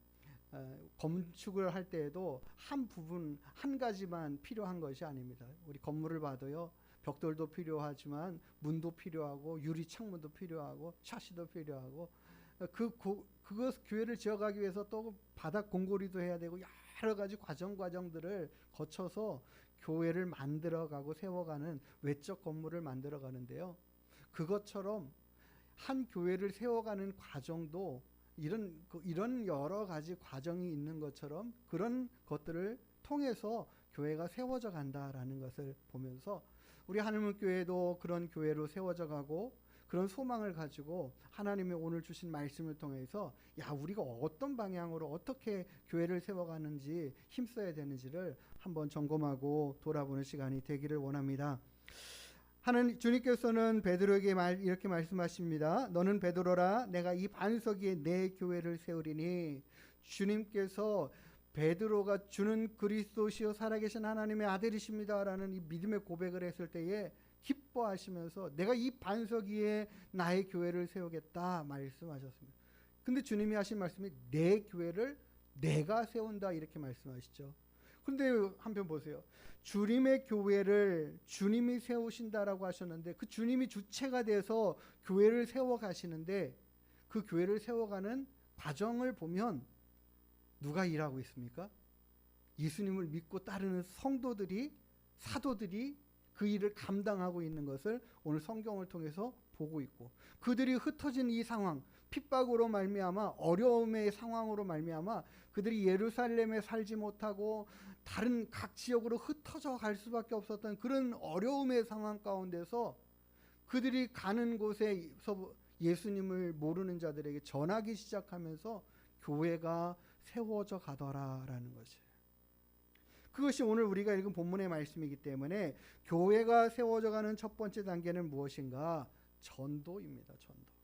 D: 건축을 할 때에도 한 부분 한 가지만 필요한 것이 아닙니다. 우리 건물을 봐도요, 벽돌도 필요하지만 문도 필요하고 유리 창문도 필요하고 샤시도 필요하고, 그것 교회를 지어가기 위해서 또 바닥 공고리도 해야 되고 여러 가지 과정들을 거쳐서 교회를 만들어가고 세워가는 외적 건물을 만들어가는데요, 그것처럼 한 교회를 세워가는 과정도 이런 여러 가지 과정이 있는 것처럼 그런 것들을 통해서 교회가 세워져 간다라는 것을 보면서, 우리 하나님의 교회도 그런 교회로 세워져 가고 그런 소망을 가지고 하나님의 오늘 주신 말씀을 통해서 우리가 어떤 방향으로 어떻게 교회를 세워가는지 힘써야 되는지를 한번 점검하고 돌아보는 시간이 되기를 원합니다. 주님께서는 베드로에게 이렇게 말씀하십니다. 너는 베드로라, 내가 이 반석 위에 내 교회를 세우리니. 주님께서 베드로가 주는 그리스도시요 살아계신 하나님의 아들이십니다 라는 이 믿음의 고백을 했을 때에 기뻐하시면서 내가 이 반석 위에 나의 교회를 세우겠다 말씀하셨습니다. 근데 주님이 하신 말씀이 내 교회를 내가 세운다 이렇게 말씀하시죠. 근데 한편 보세요. 주님의 교회를 주님이 세우신다라고 하셨는데, 그 주님이 주체가 돼서 교회를 세워 가시는데, 그 교회를 세워가는 과정을 보면 누가 일하고 있습니까? 예수님을 믿고 따르는 성도들이, 사도들이 그 일을 감당하고 있는 것을 오늘 성경을 통해서 보고 있고, 그들이 흩어진 이 상황, 핍박으로 말미암아 어려움의 상황으로 말미암아 그들이 예루살렘에 살지 못하고 다른 각 지역으로 흩어져 갈 수밖에 없었던 그런 어려움의 상황 가운데서 그들이 가는 곳에서 예수님을 모르는 자들에게 전하기 시작하면서 교회가 세워져 가더라라는 것이에요. 그것이 오늘 우리가 읽은 본문의 말씀이기 때문에 교회가 세워져 가는 첫 번째 단계는 무엇인가? 전도입니다. 전도.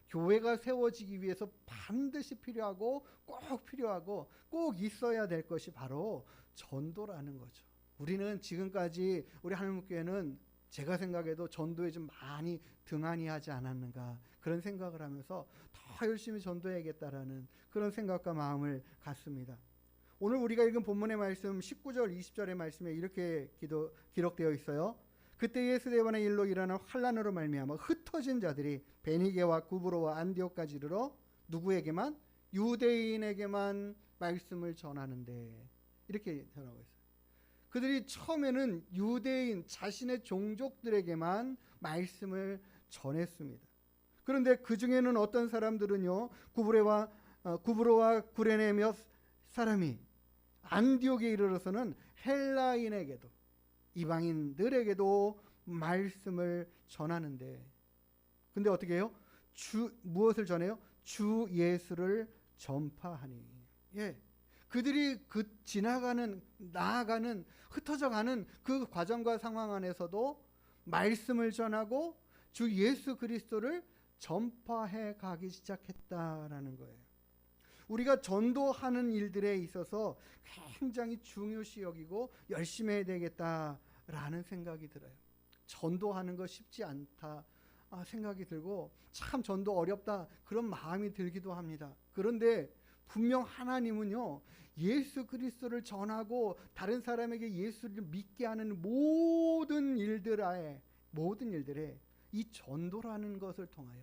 D: 교회가 세워지기 위해서 반드시 필요하고 꼭 있어야 될 것이 바로 전도라는 거죠. 우리는 지금까지 우리 하나님교회는 제가 생각해도 전도에 좀 많이 등한히 하지 않았는가, 그런 생각을 하면서 더 열심히 전도해야겠다라는 그런 생각과 마음을 갖습니다. 오늘 우리가 읽은 본문의 말씀 19절 20절의 말씀에 이렇게 기록되어 있어요. 그때 예수대반의 일로 일어난 환란으로 말미암아 흩어진 자들이 베니게와 구브로와 안디옥까지 이르러 누구에게만? 유대인에게만 말씀을 전하는데, 이렇게 전하고 있어요. 그들이 처음에는 유대인 자신의 종족들에게만 말씀을 전했습니다. 그런데 그 중에는 어떤 사람들은요, 구브로와 구레네 몇 사람이 안디옥에 이르러서는 헬라인에게도 이방인들에게도 말씀을 전하는데, 근데 어떻게 해요? 무엇을 전해요? 주 예수를 전파하니. 그들이 나아가는 흩어져가는 그 과정과 상황 안에서도 말씀을 전하고 주 예수 그리스도를 전파해 가기 시작했다라는 거예요. 우리가 전도하는 일들에 있어서 굉장히 중요시 여기고 열심히 해야 되겠다라는 생각이 들어요. 전도하는 거 쉽지 않다. 생각이 들고 참 전도 어렵다 그런 마음이 들기도 합니다. 그런데 분명 하나님은요, 예수 그리스도를 전하고 다른 사람에게 예수를 믿게 하는 모든 일들에 이 전도라는 것을 통하여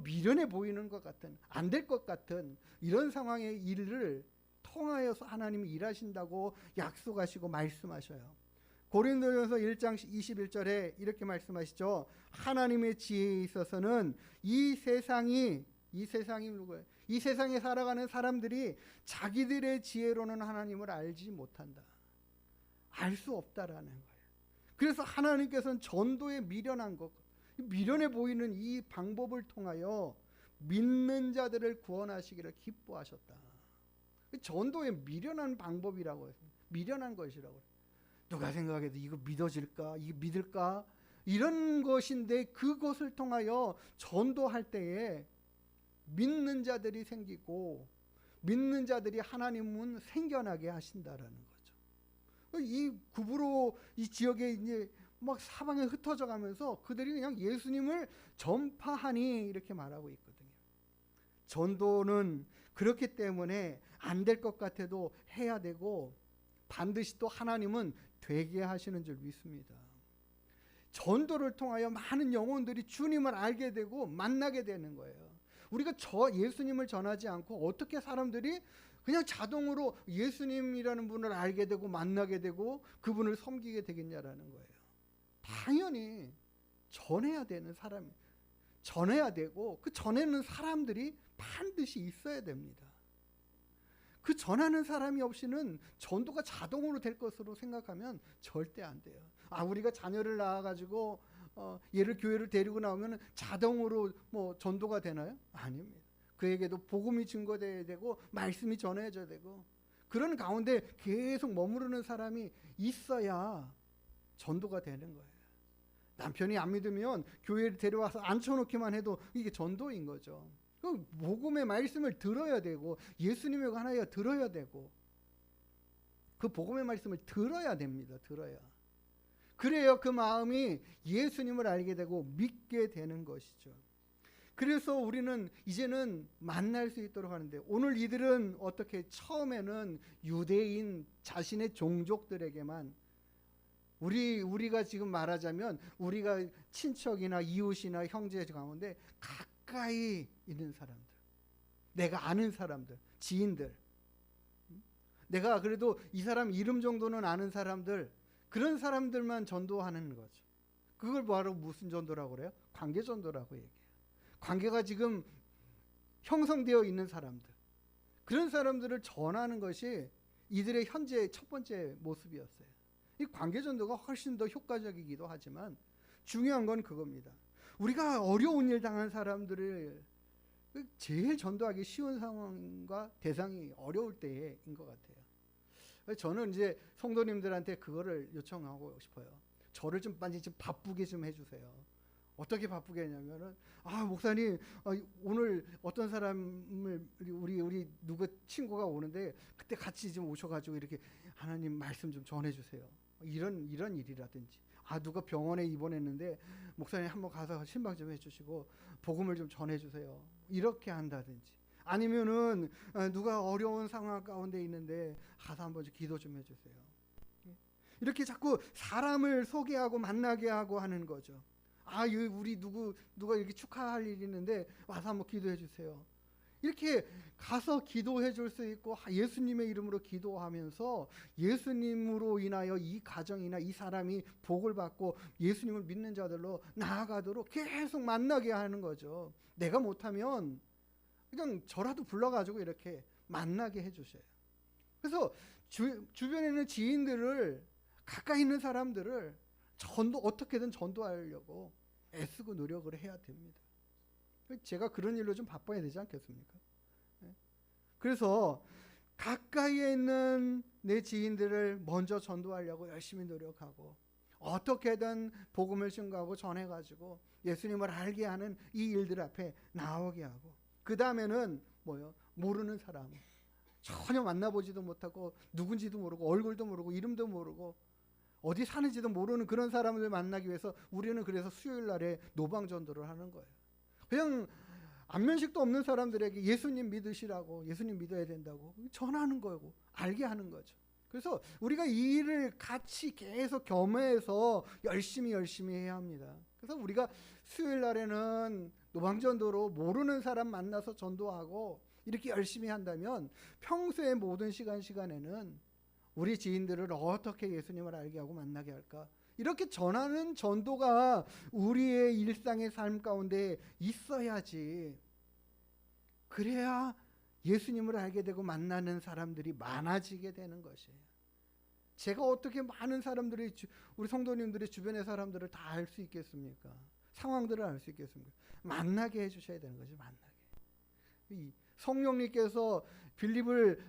D: 미련해 보이는 것 같은, 안 될 것 같은 이런 상황의 일을 통하여서 하나님이 일하신다고 약속하시고 말씀하셔요. 고린도전서 1장 21절에 이렇게 말씀하시죠. 하나님의 지혜에 있어서는 이 세상이 누구예요? 이 세상에 살아가는 사람들이 자기들의 지혜로는 하나님을 알지 못한다. 알 수 없다라는 거예요. 그래서 하나님께서는 전도에 미련해 보이는 이 방법을 통하여 믿는 자들을 구원하시기를 기뻐하셨다. 전도에 미련한 방법이라고 해요. 미련한 것이라고 해요. 누가 생각해도 이거 믿어질까? 이거 믿을까? 이런 것인데 그것을 통하여 전도할 때에 믿는 자들이 생기고 믿는 자들이 하나님은 생겨나게 하신다라는 거죠. 이 구부로 이 지역에 이제 막 사방에 흩어져 가면서 그들이 그냥 예수님을 전파하니 이렇게 말하고 있거든요. 전도는 그렇기 때문에 안 될 것 같아도 해야 되고 반드시 또 하나님은 되게 하시는 줄 믿습니다. 전도를 통하여 많은 영혼들이 주님을 알게 되고 만나게 되는 거예요. 우리가 예수님을 전하지 않고 어떻게 사람들이 그냥 자동으로 예수님이라는 분을 알게 되고 만나게 되고 그분을 섬기게 되겠냐라는 거예요. 당연히 전해야 되는 사람이 전해야 되고 그 전하는 사람들이 반드시 있어야 됩니다. 그 전하는 사람이 없이는 전도가 자동으로 될 것으로 생각하면 절대 안 돼요. 우리가 자녀를 낳아가지고 얘를 교회를 데리고 나오면 자동으로 뭐 전도가 되나요? 아닙니다. 그에게도 복음이 증거되어야 되고 말씀이 전해져야 되고 그런 가운데 계속 머무르는 사람이 있어야 전도가 되는 거예요. 남편이 안 믿으면 교회를 데려와서 앉혀놓기만 해도 이게 전도인 거죠. 그 복음의 말씀을 들어야 되고 예수님의 관하여 들어야 되고 그 복음의 말씀을 들어야 됩니다. 들어야. 그래야 그 마음이 예수님을 알게 되고 믿게 되는 것이죠. 그래서 우리는 이제는 만날 수 있도록 하는데 오늘 이들은 어떻게 처음에는 유대인 자신의 종족들에게만 우리가 지금 말하자면 우리가 친척이나 이웃이나 형제 가운데 가까이 있는 사람들, 내가 아는 사람들, 지인들, 내가 그래도 이 사람 이름 정도는 아는 사람들, 그런 사람들만 전도하는 거죠. 그걸 바로 무슨 전도라고 그래요? 관계 전도라고 얘기해요. 관계가 지금 형성되어 있는 사람들, 그런 사람들을 전하는 것이 이들의 현재 첫 번째 모습이었어요. 이 관계 전도가 훨씬 더 효과적이기도 하지만 중요한 건 그겁니다. 우리가 어려운 일 당한 사람들을 제일 전도하기 쉬운 상황과 대상이 어려울 때인 것 같아요. 저는 이제 성도님들한테 그거를 요청하고 싶어요. 저를 좀 많이 좀 바쁘게 좀 해주세요. 어떻게 바쁘게 하냐면은 목사님 오늘 어떤 사람을 우리 누구 친구가 오는데 그때 같이 좀 오셔가지고 이렇게 하나님 말씀 좀 전해주세요. 이런 일이라든지 누가 병원에 입원했는데 목사님 한번 가서 신방 좀 해주시고 복음을 좀 전해주세요. 이렇게 한다든지 아니면은 누가 어려운 상황 가운데 있는데 가서 한번 기도 좀 해주세요. 이렇게 자꾸 사람을 소개하고 만나게 하고 하는 거죠. 우리 누가 이렇게 축하할 일이 있는데 와서 한번 기도해 주세요. 이렇게 가서 기도해 줄 수 있고 예수님의 이름으로 기도하면서 예수님으로 인하여 이 가정이나 이 사람이 복을 받고 예수님을 믿는 자들로 나아가도록 계속 만나게 하는 거죠. 내가 못하면 그냥 저라도 불러가지고 이렇게 만나게 해주셔요. 그래서 주변에 있는 지인들을 가까이 있는 사람들을 어떻게든 전도하려고 애쓰고 노력을 해야 됩니다. 제가 그런 일로 좀 바빠야 되지 않겠습니까? 그래서 가까이에 있는 내 지인들을 먼저 전도하려고 열심히 노력하고 어떻게든 복음을 증거하고 전해가지고 예수님을 알게 하는 이 일들 앞에 나오게 하고 그 다음에는 모르는 사람 전혀 만나보지도 못하고 누군지도 모르고 얼굴도 모르고 이름도 모르고 어디 사는지도 모르는 그런 사람을 만나기 위해서 우리는 그래서 수요일 날에 노방전도를 하는 거예요. 그냥 안면식도 없는 사람들에게 예수님 믿으시라고, 예수님 믿어야 된다고 전하는 거고 알게 하는 거죠. 그래서 우리가 이 일을 같이 계속 겸해서 열심히 해야 합니다. 그래서 우리가 수요일 날에는 노방전도로 모르는 사람 만나서 전도하고 이렇게 열심히 한다면 평소의 모든 시간에는 우리 지인들을 어떻게 예수님을 알게 하고 만나게 할까? 이렇게 전하는 전도가 우리의 일상의 삶 가운데 있어야지. 그래야 예수님을 알게 되고 만나는 사람들이 많아지게 되는 것이에요. 제가 어떻게 많은 사람들이, 우리 성도님들의 주변의 사람들을 다 알 수 있겠습니까? 상황들을 알 수 있겠습니까? 만나게 해주셔야 되는 거죠. 만나게. 성령님께서 빌립을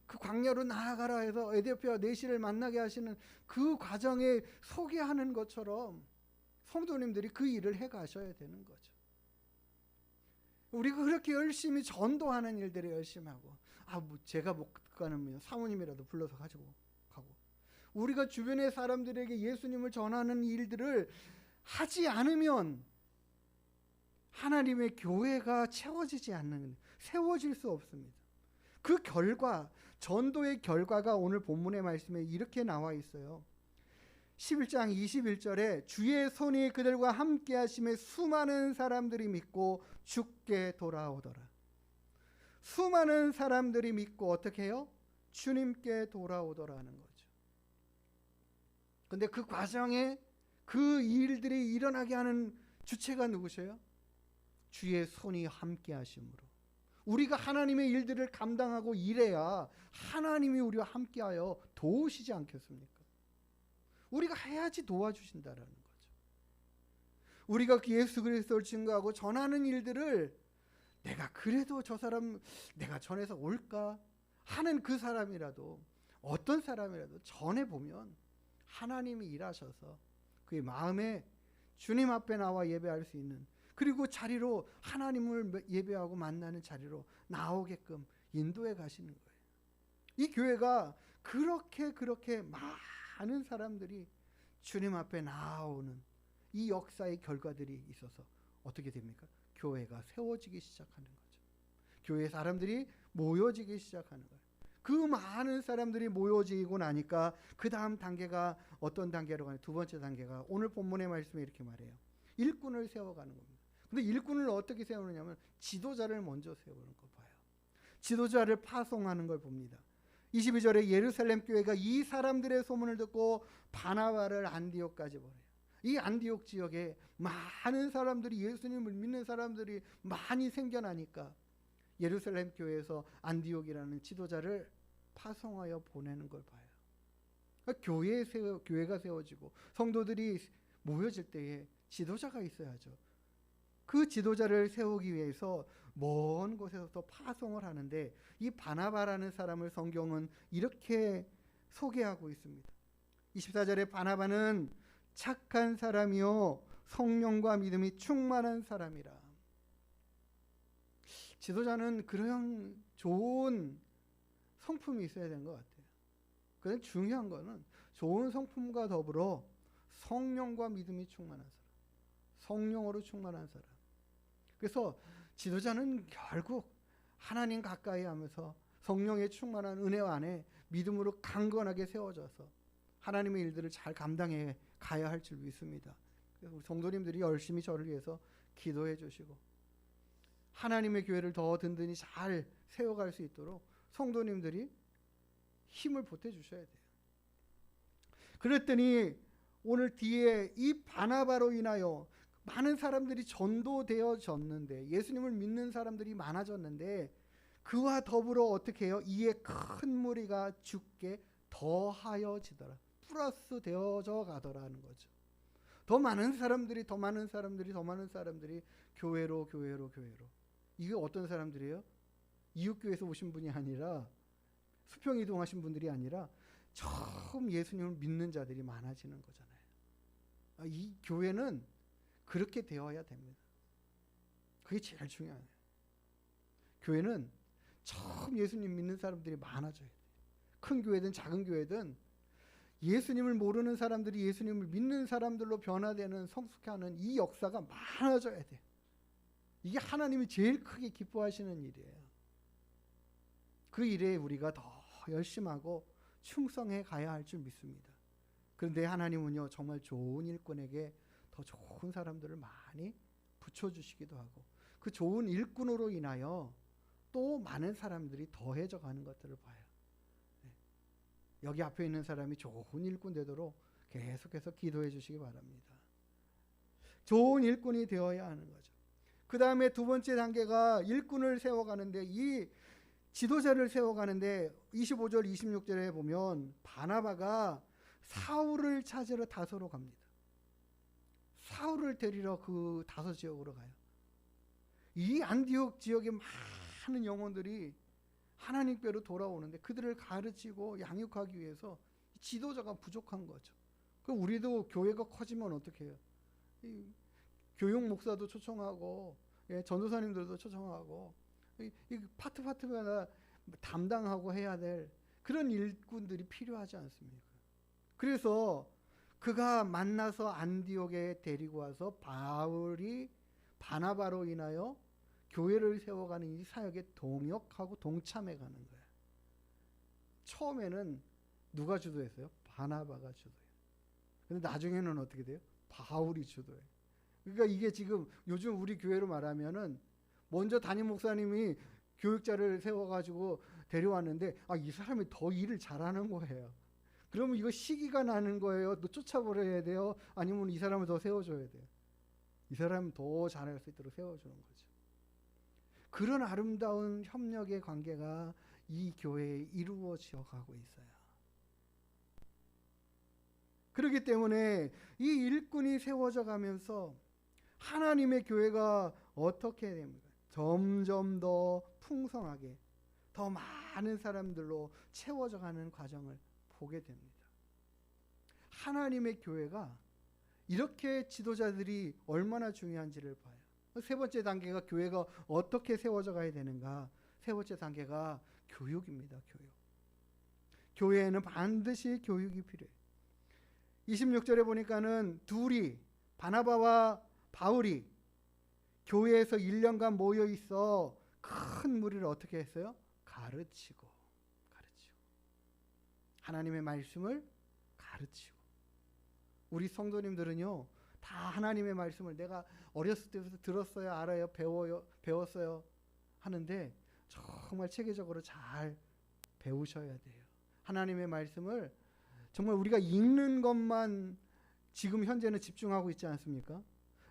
D: 그 광야로 나아가라 해서 에디오피아 내시를 만나게 하시는 그 과정에 소개하는 것처럼 성도님들이 그 일을 해 가셔야 되는 거죠. 우리가 그렇게 열심히 전도하는 일들을 열심히 하고, 뭐 제가 못 가는 사모님이라도 불러서 가지고 가고, 우리가 주변의 사람들에게 예수님을 전하는 일들을 하지 않으면 하나님의 교회가 채워지지 않는, 세워질 수 없습니다. 그 결과, 전도의 결과가 오늘 본문의 말씀에 이렇게 나와 있어요. 11장 21절에 주의 손이 그들과 함께 하심에 수많은 사람들이 믿고 주께 돌아오더라. 수많은 사람들이 믿고 어떻게 해요? 주님께 돌아오더라는 거죠. 근데 그 과정에 그 일들이 일어나게 하는 주체가 누구세요? 주의 손이 함께 하심으로. 우리가 하나님의 일들을 감당하고 일해야 하나님이 우리와 함께하여 도우시지 않겠습니까? 우리가 해야지 도와주신다라는 거죠. 우리가 예수 그리스도를 증거하고 전하는 일들을 내가 그래도 저 사람 내가 전해서 올까 하는 그 사람이라도, 어떤 사람이라도 전해보면 하나님이 일하셔서 그의 마음에 주님 앞에 나와 예배할 수 있는, 그리고 자리로 하나님을 예배하고 만나는 자리로 나오게끔 인도해 가시는 거예요. 이 교회가 그렇게 많은 사람들이 주님 앞에 나오는 이 역사의 결과들이 있어서 어떻게 됩니까? 교회가 세워지기 시작하는 거죠. 교회 사람들이 모여지기 시작하는 거예요. 그 많은 사람들이 모여지고 나니까 그 다음 단계가 어떤 단계로 가냐? 두 번째 단계가 오늘 본문의 말씀에 이렇게 말해요. 일꾼을 세워가는 겁니다. 근데 일꾼을 어떻게 세우느냐면 지도자를 먼저 세우는 거 봐요. 지도자를 파송하는 걸 봅니다. 22절에 예루살렘 교회가 이 사람들의 소문을 듣고 바나바를 안디옥까지 보내요. 이 안디옥 지역에 많은 사람들이, 예수님을 믿는 사람들이 많이 생겨나니까 예루살렘 교회에서 안디옥이라는 지도자를 파송하여 보내는 걸 봐요. 그러니까 교회가 세워지고 성도들이 모여질 때에 지도자가 있어야죠. 그 지도자를 세우기 위해서 먼 곳에서 파송을 하는데, 이 바나바라는 사람을 성경은 이렇게 소개하고 있습니다. 24절에 바나바는 착한 사람이요 성령과 믿음이 충만한 사람이라. 지도자는 그런 좋은 성품이 있어야 되는 것 같아요. 그런데 중요한 거는 좋은 성품과 더불어 성령과 믿음이 충만한 사람, 성령으로 충만한 사람. 그래서 지도자는 결국 하나님 가까이 하면서 성령의 충만한 은혜 안에 믿음으로 강건하게 세워져서 하나님의 일들을 잘 감당해 가야 할 줄 믿습니다. 그래서 성도님들이 열심히 저를 위해서 기도해 주시고 하나님의 교회를 더 든든히 잘 세워갈 수 있도록 성도님들이 힘을 보태 주셔야 돼요. 그랬더니 오늘 뒤에 이 바나바로 인하여 많은 사람들이 전도되어졌는데, 예수님을 믿는 사람들이 많아졌는데, 그와 더불어 어떻게 해요? 이에 큰 무리가 주께 더하여지더라. 플러스 되어져 가더라는 거죠. 더 많은 사람들이 교회로. 이게 어떤 사람들이에요? 이웃교회에서 오신 분이 아니라, 수평 이동하신 분들이 아니라 처음 예수님을 믿는 자들이 많아지는 거잖아요. 이 교회는 그렇게 되어야 됩니다. 그게 제일 중요해요. 교회는 처음 예수님 믿는 사람들이 많아져야 돼요. 큰 교회든 작은 교회든 예수님을 모르는 사람들이 예수님을 믿는 사람들로 변화되는 성숙해하는 이 역사가 많아져야 돼요. 이게 하나님이 제일 크게 기뻐하시는 일이에요. 그 일에 우리가 더 열심하고 충성해 가야 할 줄 믿습니다. 그런데 하나님은요, 정말 좋은 일꾼에게 더 좋은 사람들을 많이 붙여주시기도 하고, 그 좋은 일꾼으로 인하여 또 많은 사람들이 더해져 가는 것들을 봐요. 여기 앞에 있는 사람이 좋은 일꾼 되도록 계속해서 기도해 주시기 바랍니다. 좋은 일꾼이 되어야 하는 거죠. 그 다음에 두 번째 단계가 일꾼을 세워가는데, 이 지도자를 세워가는데 25절 26절에 보면 바나바가 사울을 찾으러 다소로 갑니다. 사울을 데리러 그 다소 지역으로 가요. 이 안디옥 지역에 많은 영혼들이 하나님께로 돌아오는데 그들을 가르치고 양육하기 위해서 지도자가 부족한 거죠. 그럼 우리도 교회가 커지면 어떻게 해요? 교육 목사도 초청하고, 전도사님들도 초청하고, 이 파트마다 담당하고 해야 될 그런 일꾼들이 필요하지 않습니까? 그래서 그가 만나서 안디옥에 데리고 와서 바울이 바나바로 인하여 교회를 세워가는 이 사역에 동역하고 동참해가는 거예요. 처음에는 누가 주도했어요? 바나바가 주도해요. 근데 나중에는 어떻게 돼요? 바울이 주도해요. 그러니까 이게 지금 요즘 우리 교회로 말하면은 먼저 담임 목사님이 교육자를 세워가지고 데려왔는데, 이 사람이 더 일을 잘하는 거예요. 그러면 이거 시기가 나는 거예요. 너 쫓아버려야 돼요? 아니면 이 사람을 더 세워줘야 돼요? 이 사람 더 잘할 수 있도록 세워주는 거죠. 그런 아름다운 협력의 관계가 이 교회에 이루어져 가고 있어요. 그렇기 때문에 이 일꾼이 세워져 가면서 하나님의 교회가 어떻게 됩니까? 점점 더 풍성하게 더 많은 사람들로 채워져 가는 과정을 보게 됩니다. 하나님의 교회가 이렇게 지도자들이 얼마나 중요한지를 봐요. 세 번째 단계가 교회가 어떻게 세워져 가야 되는가? 세 번째 단계가 교육입니다. 교육. 교회에는 반드시 교육이 필요해요. 26절에 보니까는 둘이, 바나바와 바울이 교회에서 1년간 모여 있어 큰 무리를 어떻게 했어요? 가르치고. 하나님의 말씀을 가르치고. 우리 성도님들은요, 다 하나님의 말씀을 내가 어렸을 때부터 들었어요, 알아요, 배웠어요 하는데 정말 체계적으로 잘 배우셔야 돼요. 하나님의 말씀을 정말 우리가 읽는 것만 지금 현재는 집중하고 있지 않습니까?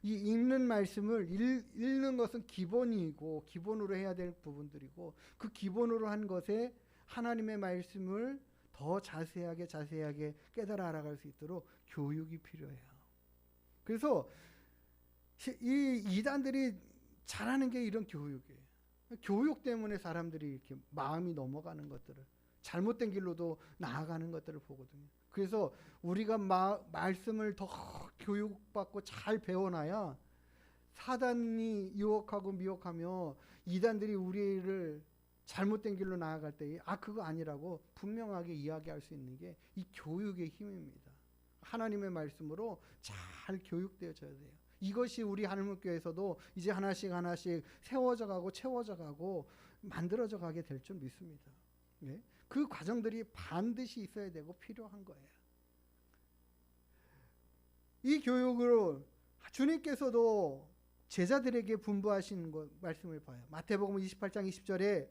D: 이 읽는 말씀을 읽는 것은 기본이고 기본으로 해야 될 부분들이고, 그 기본으로 한 것에 하나님의 말씀을 더 자세하게 깨달아 알아갈 수 있도록 교육이 필요해요. 그래서 이 이단들이 잘하는 게 이런 교육이에요. 교육 때문에 사람들이 이렇게 마음이 넘어가는 것들을, 잘못된 길로도 나아가는 것들을 보거든요. 그래서 우리가 말씀을 더 교육받고 잘 배워놔야 사단이 유혹하고 미혹하며 이단들이 우리를 잘못된 길로 나아갈 때 그거 아니라고 분명하게 이야기할 수 있는 게 이 교육의 힘입니다. 하나님의 말씀으로 잘 교육되어져야 돼요. 이것이 우리 하늘문교회에서도 이제 하나씩 세워져 가고 채워져 가고 만들어져 가게 될 줄 믿습니다. 네? 그 과정들이 반드시 있어야 되고 필요한 거예요. 이 교육으로 주님께서도 제자들에게 분부하시는 것 말씀을 봐요. 마태복음 28장 20절에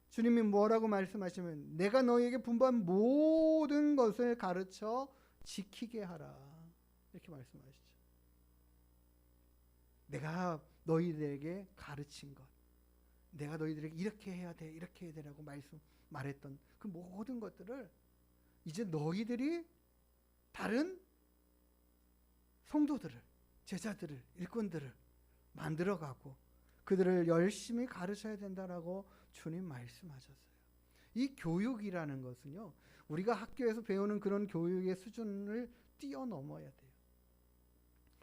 D: 주님이 뭐라고 말씀하시면, 내가 너희에게 분부한 모든 것을 가르쳐 지키게 하라, 이렇게 말씀하시죠. 내가 너희들에게 가르친 것, 내가 너희들에게 이렇게 해야 돼, 이렇게 해야 되라고 말했던 그 모든 것들을 이제 너희들이 다른 성도들을, 제자들을, 일꾼들을 만들어가고 그들을 열심히 가르쳐야 된다라고 주님 말씀하셨어요. 이 교육이라는 것은요, 우리가 학교에서 배우는 그런 교육의 수준을 뛰어넘어야 돼요.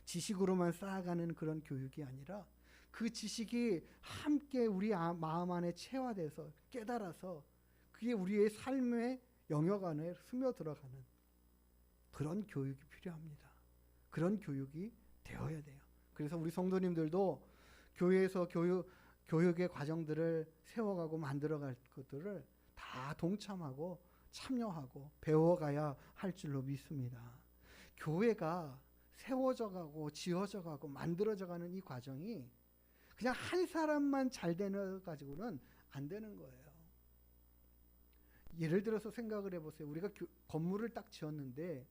D: 지식으로만 쌓아가는 그런 교육이 아니라 그 지식이 함께 우리 마음 안에 체화돼서 깨달아서 그게 우리의 삶의 영역 안에 스며들어가는 그런 교육이 필요합니다. 그런 교육이 되어야 돼요. 그래서 우리 성도님들도 교회에서 교육의 과정들을 세워가고 만들어갈 것들을 다 동참하고 참여하고 배워가야 할 줄로 믿습니다. 교회가 세워져가고 지어져가고 만들어져가는 이 과정이 그냥 한 사람만 잘 되는 가지고는 안 되는 거예요. 예를 들어서 생각을 해보세요. 우리가 건물을 딱 지었는데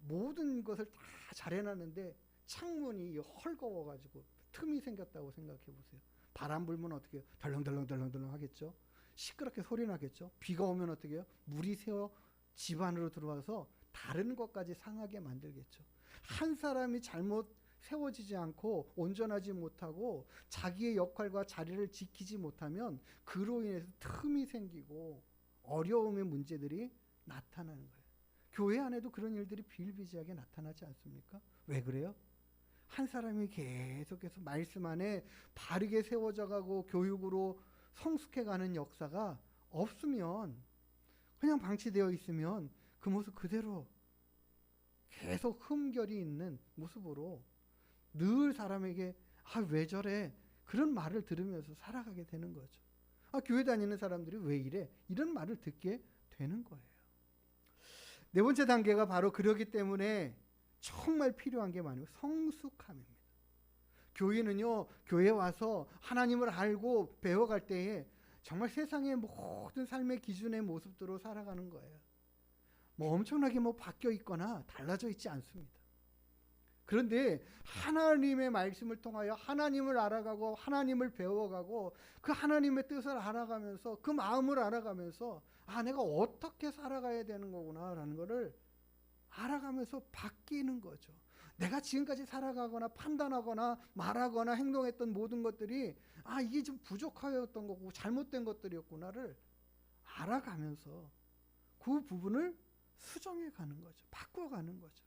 D: 모든 것을 다 잘 해놨는데 창문이 헐거워가지고 틈이 생겼다고 생각해 보세요. 바람 불면 어떻게 해요? 덜렁덜렁 하겠죠. 시끄럽게 소리 나겠죠. 비가 오면 어떻게 해요? 물이 새어 집 안으로 들어와서 다른 것까지 상하게 만들겠죠. 한 사람이 잘못 세워지지 않고 온전하지 못하고 자기의 역할과 자리를 지키지 못하면 그로 인해서 틈이 생기고 어려움의 문제들이 나타나는 거예요. 교회 안에도 그런 일들이 비일비재하게 나타나지 않습니까? 왜 그래요? 한 사람이 계속해서 말씀 안에 바르게 세워져 가고 교육으로 성숙해가는 역사가 없으면, 그냥 방치되어 있으면 그 모습 그대로 계속 흠결이 있는 모습으로 늘 사람에게 왜 저래? 그런 말을 들으면서 살아가게 되는 거죠. 교회 다니는 사람들이 왜 이래? 이런 말을 듣게 되는 거예요. 네 번째 단계가 바로 그러기 때문에 정말 필요한 게 뭐냐면 성숙함입니다. 교회는요, 교회에 와서 하나님을 알고 배워갈 때에 정말 세상의 모든 삶의 기준의 모습대로 살아가는 거예요. 엄청나게 바뀌어 있거나 달라져 있지 않습니다. 그런데 하나님의 말씀을 통하여 하나님을 알아가고 하나님을 배워가고 그 하나님의 뜻을 알아가면서 그 마음을 알아가면서 내가 어떻게 살아가야 되는 거구나라는 것을 알아가면서 바뀌는 거죠. 내가 지금까지 살아가거나 판단하거나 말하거나 행동했던 모든 것들이 이게 좀 부족하였던 거고 잘못된 것들이었구나를 알아가면서 그 부분을 수정해 가는 거죠. 바꿔가는 거죠.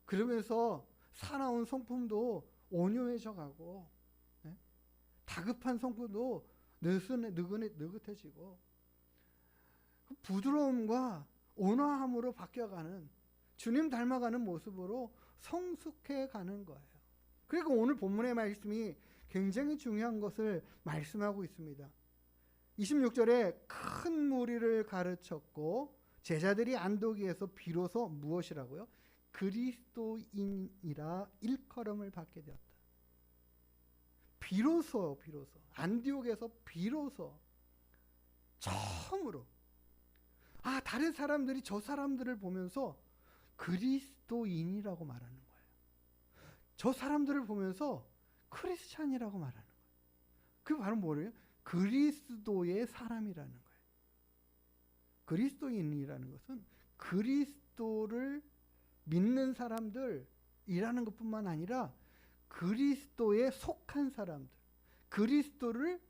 D: 그러면서 사나운 성품도 온유해져 가고 다급한 성품도 느긋해지고 부드러움과 온화함으로 바뀌어가는, 주님 닮아가는 모습으로 성숙해 가는 거예요. 그리고 오늘 본문의 말씀이 굉장히 중요한 것을 말씀하고 있습니다. 26절에 큰 무리를 가르쳤고 제자들이 안도기에서 비로소 무엇이라고요? 그리스도인이라 일컬음을 받게 되었다. 비로소 안디옥에서 비로소 처음으로 다른 사람들이 저 사람들을 보면서 그리스도인이라고 말하는 거예요. 저 사람들을 보면서 크리스찬이라고 말하는 거예요. 그게 바로 뭐예요? 그리스도의 사람이라는 거예요. 그리스도인이라는 것은 그리스도를 믿는 사람들이라는 것뿐만 아니라 그리스도에 속한 사람들, 그리스도를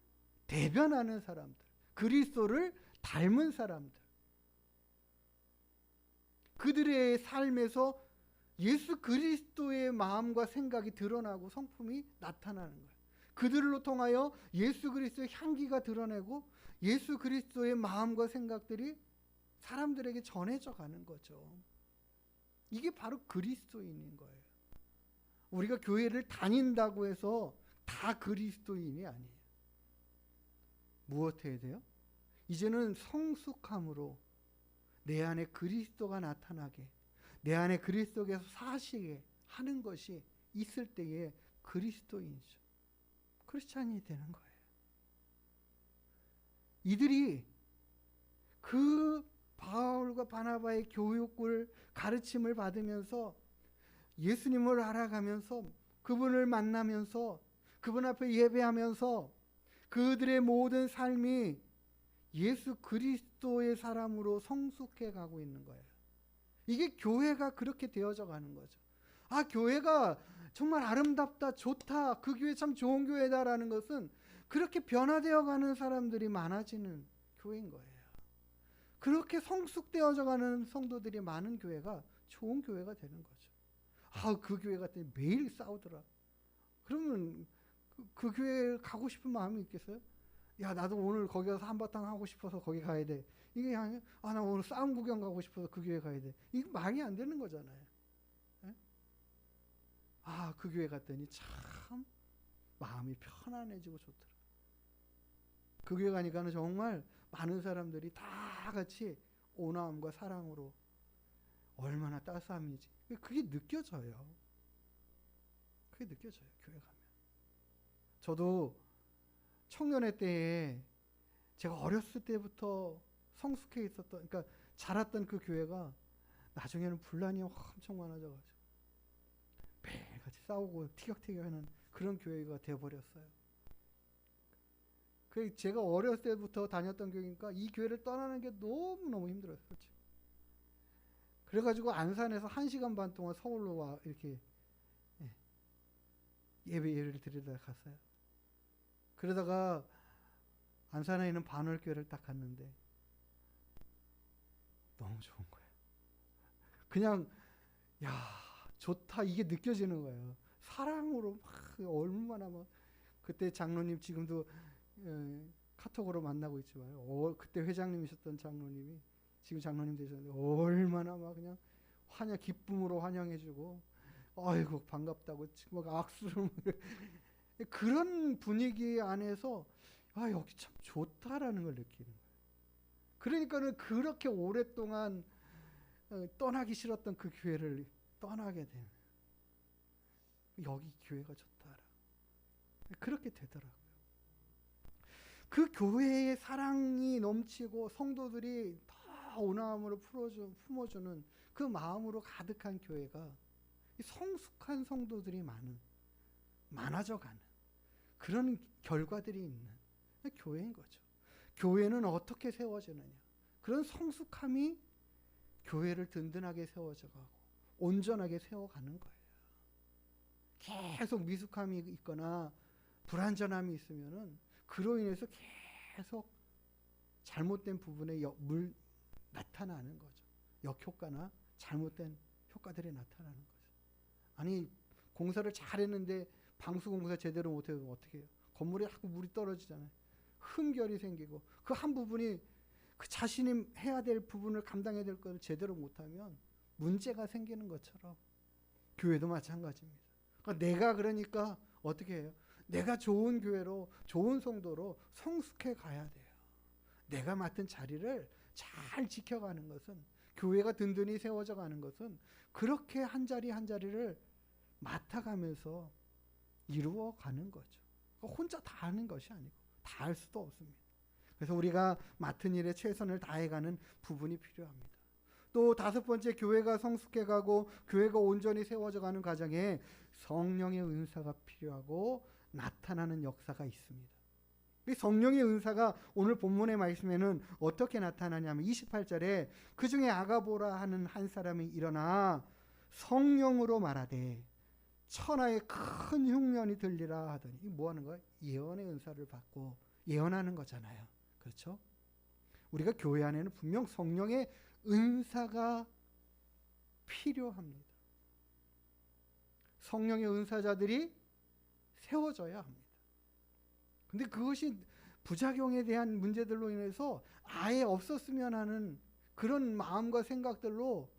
D: 대변하는 사람들, 그리스도를 닮은 사람들, 그들의 삶에서 예수 그리스도의 마음과 생각이 드러나고 성품이 나타나는 거예요. 그들로 통하여 예수 그리스도의 향기가 드러내고 예수 그리스도의 마음과 생각들이 사람들에게 전해져 가는 거죠. 이게 바로 그리스도인인 거예요. 우리가 교회를 다닌다고 해서 다 그리스도인이 아니에요. 무엇 해야 돼요? 이제는 성숙함으로 내 안에 그리스도가 나타나게, 내 안에 그리스도께서 사시게 하는 것이 있을 때에 그리스도인이죠. 크리스찬이 되는 거예요. 이들이 그 바울과 바나바의 교육을 가르침을 받으면서 예수님을 알아가면서 그분을 만나면서 그분 앞에 예배하면서 그들의 모든 삶이 예수 그리스도의 사람으로 성숙해 가고 있는 거예요. 이게 교회가 그렇게 되어져 가는 거죠. 교회가 정말 아름답다, 좋다, 그 교회 참 좋은 교회다라는 것은 그렇게 변화되어 가는 사람들이 많아지는 교회인 거예요. 그렇게 성숙되어져 가는 성도들이 많은 교회가 좋은 교회가 되는 거죠. 그 교회 같더니 매일 싸우더라. 그러면 그 교회 가고 싶은 마음이 있겠어요? 나도 오늘 거기 가서 한바탕 하고 싶어서 거기 가야 돼. 이게 아니, 나 오늘 싸움 구경 가고 싶어서 그 교회 가야 돼. 이거 말이 안 되는 거잖아요. 예? 그 교회 갔더니 참 마음이 편안해지고 좋더라. 그 교회 가니까는 정말 많은 사람들이 다 같이 온화함과 사랑으로 얼마나 따스함이지. 그게 느껴져요. 그게 느껴져요. 교회 가면. 저도 청년회 때에 제가 어렸을 때부터 성숙해 있었던, 그러니까 자랐던 그 교회가 나중에는 분란이 엄청 많아져가지고 매일같이 싸우고 티격태격하는 그런 교회가 되어버렸어요. 그 제가 어렸을 때부터 다녔던 교회니까 이 교회를 떠나는 게 너무너무 힘들었어요. 솔직히. 그래가지고 안산에서 1시간 반 동안 서울로 와 이렇게 예배를 드리러 갔어요. 그러다가 안산에 있는 반월교회를 딱 갔는데 너무 좋은 거예요. 그냥 좋다 이게 느껴지는 거예요. 사랑으로 막 얼마나 막 그때 장로님 지금도 카톡으로 만나고 있지만 그때 회장님이셨던 장로님이 지금 장로님 되셨는데 얼마나 막 그냥 기쁨으로 환영해주고 아이고 반갑다고 막 악수를 그런 분위기 안에서 여기 참 좋다라는 걸 느끼는 거예요. 그러니까는 그렇게 오랫동안 떠나기 싫었던 그 교회를 떠나게 되는 여기 교회가 좋다라 그렇게 되더라고요. 그 교회의 사랑이 넘치고 성도들이 다 온화함으로 품어주는 그 마음으로 가득한 교회가 성숙한 성도들이 많아져가는 그런 결과들이 있는 교회인 거죠. 교회는 어떻게 세워지느냐. 그런 성숙함이 교회를 든든하게 세워져가고 온전하게 세워가는 거예요. 계속 미숙함이 있거나 불완전함이 있으면은 그로 인해서 계속 잘못된 부분에 나타나는 거죠. 역효과나 잘못된 효과들이 나타나는 거죠. 아니 공사를 잘했는데 방수공사 제대로 못해도 어떻게 해요? 건물에 자꾸 물이 떨어지잖아요. 흠결이 생기고 그 한 부분이 그 자신이 해야 될 부분을 감당해야 될 것을 제대로 못하면 문제가 생기는 것처럼 교회도 마찬가지입니다. 그러니까 어떻게 해요? 내가 좋은 교회로 좋은 성도로 성숙해 가야 돼요. 내가 맡은 자리를 잘 지켜가는 것은 교회가 든든히 세워져 가는 것은 그렇게 한 자리 한 자리를 맡아가면서 이루어가는 거죠. 혼자 다 하는 것이 아니고 다 할 수도 없습니다. 그래서 우리가 맡은 일에 최선을 다해가는 부분이 필요합니다. 또 5번째, 교회가 성숙해가고 교회가 온전히 세워져가는 과정에 성령의 은사가 필요하고 나타나는 역사가 있습니다. 이 성령의 은사가 오늘 본문의 말씀에는 어떻게 나타나냐면 28절에 그 중에 아가보라 하는 한 사람이 일어나 성령으로 말하되 천하에 큰 흉년이 들리라 하더니 이게 뭐 하는 거야? 예언의 은사를 받고 예언하는 거잖아요. 그렇죠? 우리가 교회 안에는 분명 성령의 은사가 필요합니다. 성령의 은사자들이 세워져야 합니다. 근데 그것이 부작용에 대한 문제들로 인해서 아예 없었으면 하는 그런 마음과 생각들로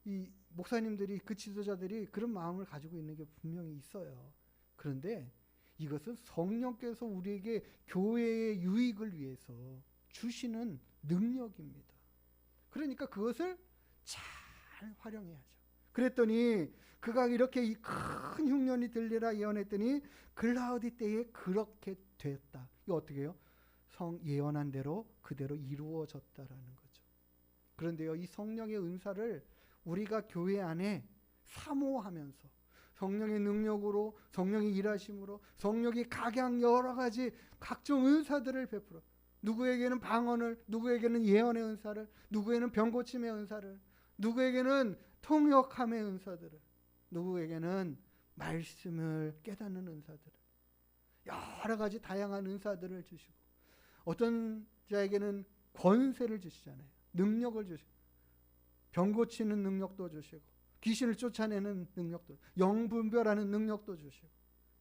D: 이 목사님들이 그 지도자들이 그런 마음을 가지고 있는 게 분명히 있어요. 그런데 이것은 성령께서 우리에게 교회의 유익을 위해서 주시는 능력입니다. 그러니까 그것을 잘 활용해야죠. 그랬더니 그가 이렇게 이 큰 흉년이 들리라 예언했더니 글라우디 때에 그렇게 됐다. 이거 어떻게 해요? 예언한 대로 그대로 이루어졌다라는 거죠. 그런데요, 이 성령의 은사를 우리가 교회 안에 사모하면서 성령의 능력으로, 성령의 일하심으로, 성령이 각양 여러 가지 각종 은사들을 베풀어 누구에게는 방언을, 누구에게는 예언의 은사를, 누구에게는 병고침의 은사를, 누구에게는 통역함의 은사들을, 누구에게는 말씀을 깨닫는 은사들을, 여러 가지 다양한 은사들을 주시고 어떤 자에게는 권세를 주시잖아요. 능력을 주시고 병 고치는 능력도 주시고 귀신을 쫓아내는 능력도, 영분별하는 능력도 주시고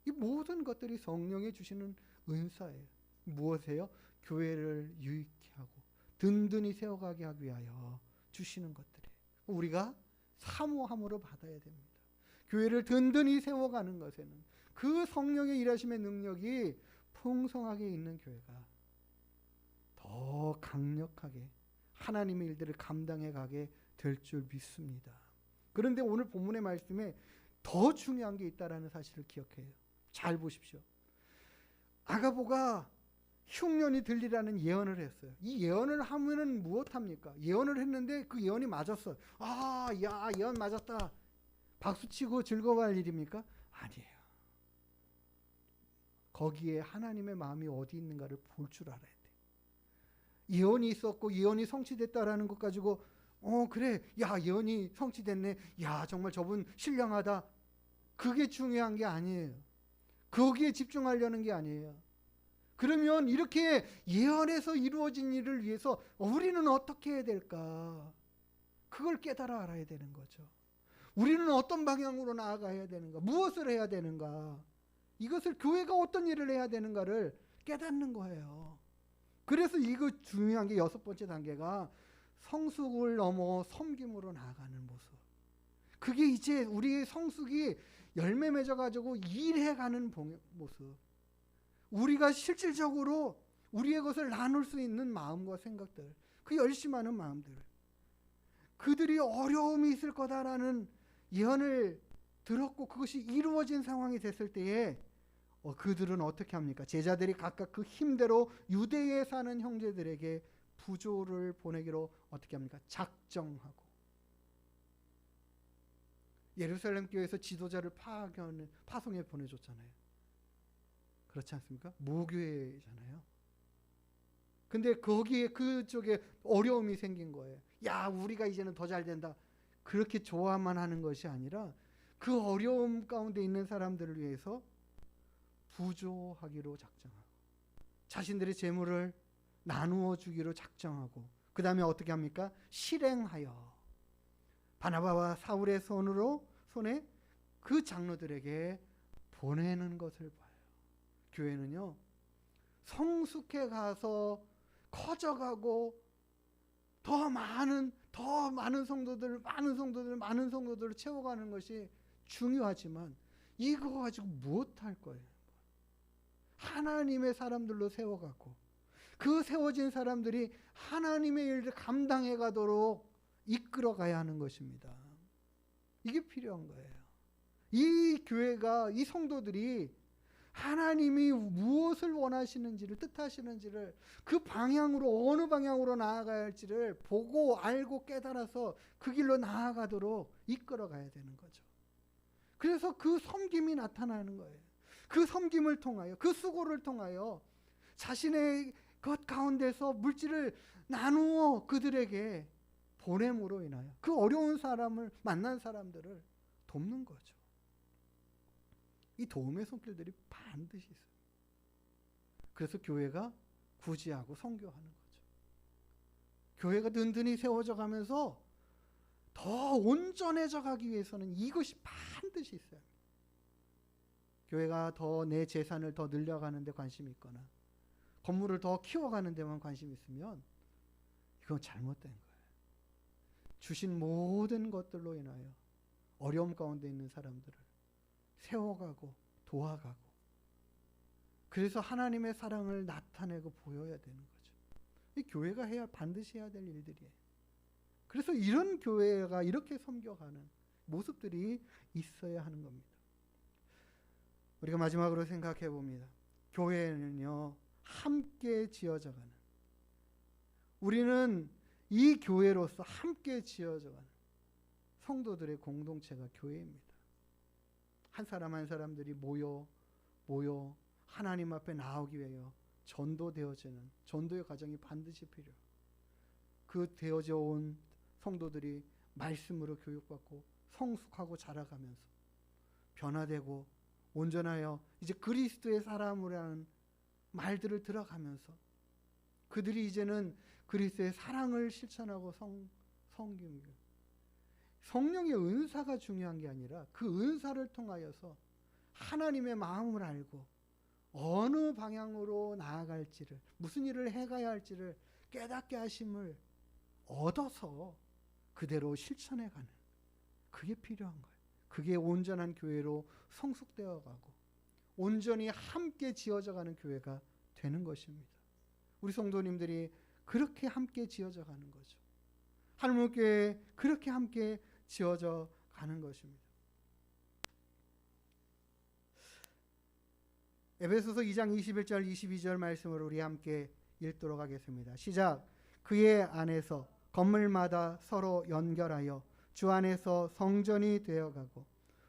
D: 이 모든 것들이 성령이 주시는 은사예요. 무엇이에요? 교회를 유익케 하고 든든히 세워가게 하기 위하여 주시는 것들이 우리가 사모함으로 받아야 됩니다. 교회를 든든히 세워가는 것에는 그 성령의 일하심의 능력이 풍성하게 있는 교회가 더 강력하게 하나님의 일들을 감당해 가게 될 줄 믿습니다. 그런데 오늘 본문의 말씀에 더 중요한 게 있다라는 사실을 기억해요. 잘 보십시오. 아가보가 흉년이 들리라는 예언을 했어요. 이 예언을 하면은 무엇합니까? 예언을 했는데 그 예언이 맞았어요. 아, 야, 예언 맞았다. 박수치고 즐거워할 일입니까? 아니에요. 거기에 하나님의 마음이 어디 있는가를 볼 줄 알아야 돼. 예언이 있었고 예언이 성취됐다라는 것 가지고 그래, 야, 예언이 성취됐네. 야, 정말 저분 신령하다. 그게 중요한 게 아니에요. 거기에 집중하려는 게 아니에요. 그러면 이렇게 예언에서 이루어진 일을 위해서 우리는 어떻게 해야 될까? 그걸 깨달아 알아야 되는 거죠. 우리는 어떤 방향으로 나아가야 되는가? 무엇을 해야 되는가? 이것을 교회가 어떤 일을 해야 되는가를 깨닫는 거예요. 그래서 이거 중요한 게 6번째 단계가 성숙을 넘어 섬김으로 나아가는 모습. 그게 이제 우리의 성숙이 열매 맺어가지고 일해가는 모습. 우리가 실질적으로 우리의 것을 나눌 수 있는 마음과 생각들, 그 열심하는 마음들, 그들이 어려움이 있을 거다라는 예언을 들었고 그것이 이루어진 상황이 됐을 때에 그들은 어떻게 합니까? 제자들이 각각 그 힘대로 유대에 사는 형제들에게 부조를 보내기로 어떻게 합니까? 작정하고. 예루살렘 교회에서 지도자를 파송해 보내줬잖아요. 그렇지 않습니까? 무교회잖아요. 근데 거기에 그쪽에 어려움이 생긴 거예요. 야, 우리가 이제는 더 잘 된다. 그렇게 좋아만 하는 것이 아니라 그 어려움 가운데 있는 사람들을 위해서 부조하기로 작정하고 자신들의 재물을 나누어 주기로 작정하고 그 다음에 어떻게 합니까? 실행하여 바나바와 사울의 손에 그 장로들에게 보내는 것을 봐요. 교회는요, 성숙해 가서 커져가고 더 많은 성도들을 채워가는 것이 중요하지만 이거 가지고 무엇할 거예요? 하나님의 사람들로 세워가고 그 세워진 사람들이 하나님의 일을 감당해 가도록 이끌어 가야 하는 것입니다. 이게 필요한 거예요. 이 교회가, 이 성도들이 하나님이 무엇을 원하시는지를, 뜻하시는지를, 그 방향으로 어느 방향으로 나아가야 할지를 보고 알고 깨달아서 그 길로 나아가도록 이끌어 가야 되는 거죠. 그래서 그 섬김이 나타나는 거예요. 그 섬김을 통하여, 그 수고를 통하여 자신의 것 가운데서 물질을 나누어 그들에게 보냄으로 인하여 그 어려운 사람을 만난 사람들을 돕는 거죠. 이 도움의 손길들이 반드시 있어요. 그래서 교회가 구제하고 선교하는 거죠. 교회가 든든히 세워져 가면서 더 온전해져 가기 위해서는 이것이 반드시 있어요. 교회가 더 내 재산을 더 늘려가는 데 관심이 있거나 건물을 더 키워가는 데만 관심이 있으면 이건 잘못된 거예요. 주신 모든 것들로 인하여 어려움 가운데 있는 사람들을 세워가고 도와가고 그래서 하나님의 사랑을 나타내고 보여야 되는 거죠. 이 교회가 반드시 해야 될 일들이에요. 그래서 이런 교회가 이렇게 섬겨가는 모습들이 있어야 하는 겁니다. 우리가 마지막으로 생각해 봅니다. 교회는요, 함께 지어져가는, 우리는 이 교회로서 함께 지어져가는 성도들의 공동체가 교회입니다. 한 사람 한 사람들이 모여 하나님 앞에 나오기 위하여 전도되어지는 전도의 과정이 반드시 필요해요. 그 되어져 온 성도들이 말씀으로 교육받고 성숙하고 자라가면서 변화되고 온전하여 이제 그리스도의 사람이라는 말들을 들어가면서 그들이 이제는 그리스도의 사랑을 실천하고 섬기는 성령의 은사가 중요한 게 아니라 그 은사를 통하여서 하나님의 마음을 알고 어느 방향으로 나아갈지를, 무슨 일을 해가야 할지를 깨닫게 하심을 얻어서 그대로 실천해 가는, 그게 필요한 거예요. 그게 온전한 교회로 성숙되어 가고 온전히 함께 지어져 가는 교회가 되는 것입니다. 우리 성도님들이 그렇게 함께 지어져 가는 거죠. 하나님의 교회 그렇게 함께 지어져 가는 것입니다. 에베소서 2장 21절 22절 말씀을 우리 함께 읽도록 하겠습니다. 시작. 그의 안에서 건물마다 서로 연결하여 주 안에서 성전이 되어가고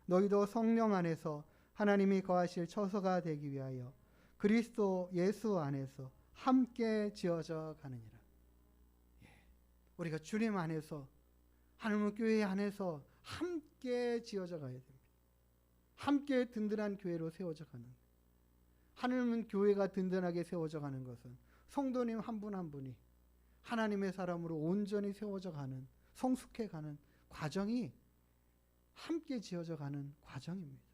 D: 너희도 성령 안에서 하나님이 거하실 처소가 되기 위하여 그리스도 예수 안에서 함께 지어져 가느니라. 우리가 주님 안에서, 하나님의 교회 안에서 함께 지어져 가야 됩니다. 함께 든든한 교회로 세워져 가는, 하나님은 교회가 든든하게 세워져 가는 것은 성도님 한 분 한 분이 하나님의 사람으로 온전히 세워져 가는, 성숙해 가는 과정이 함께 지어져 가는 과정입니다.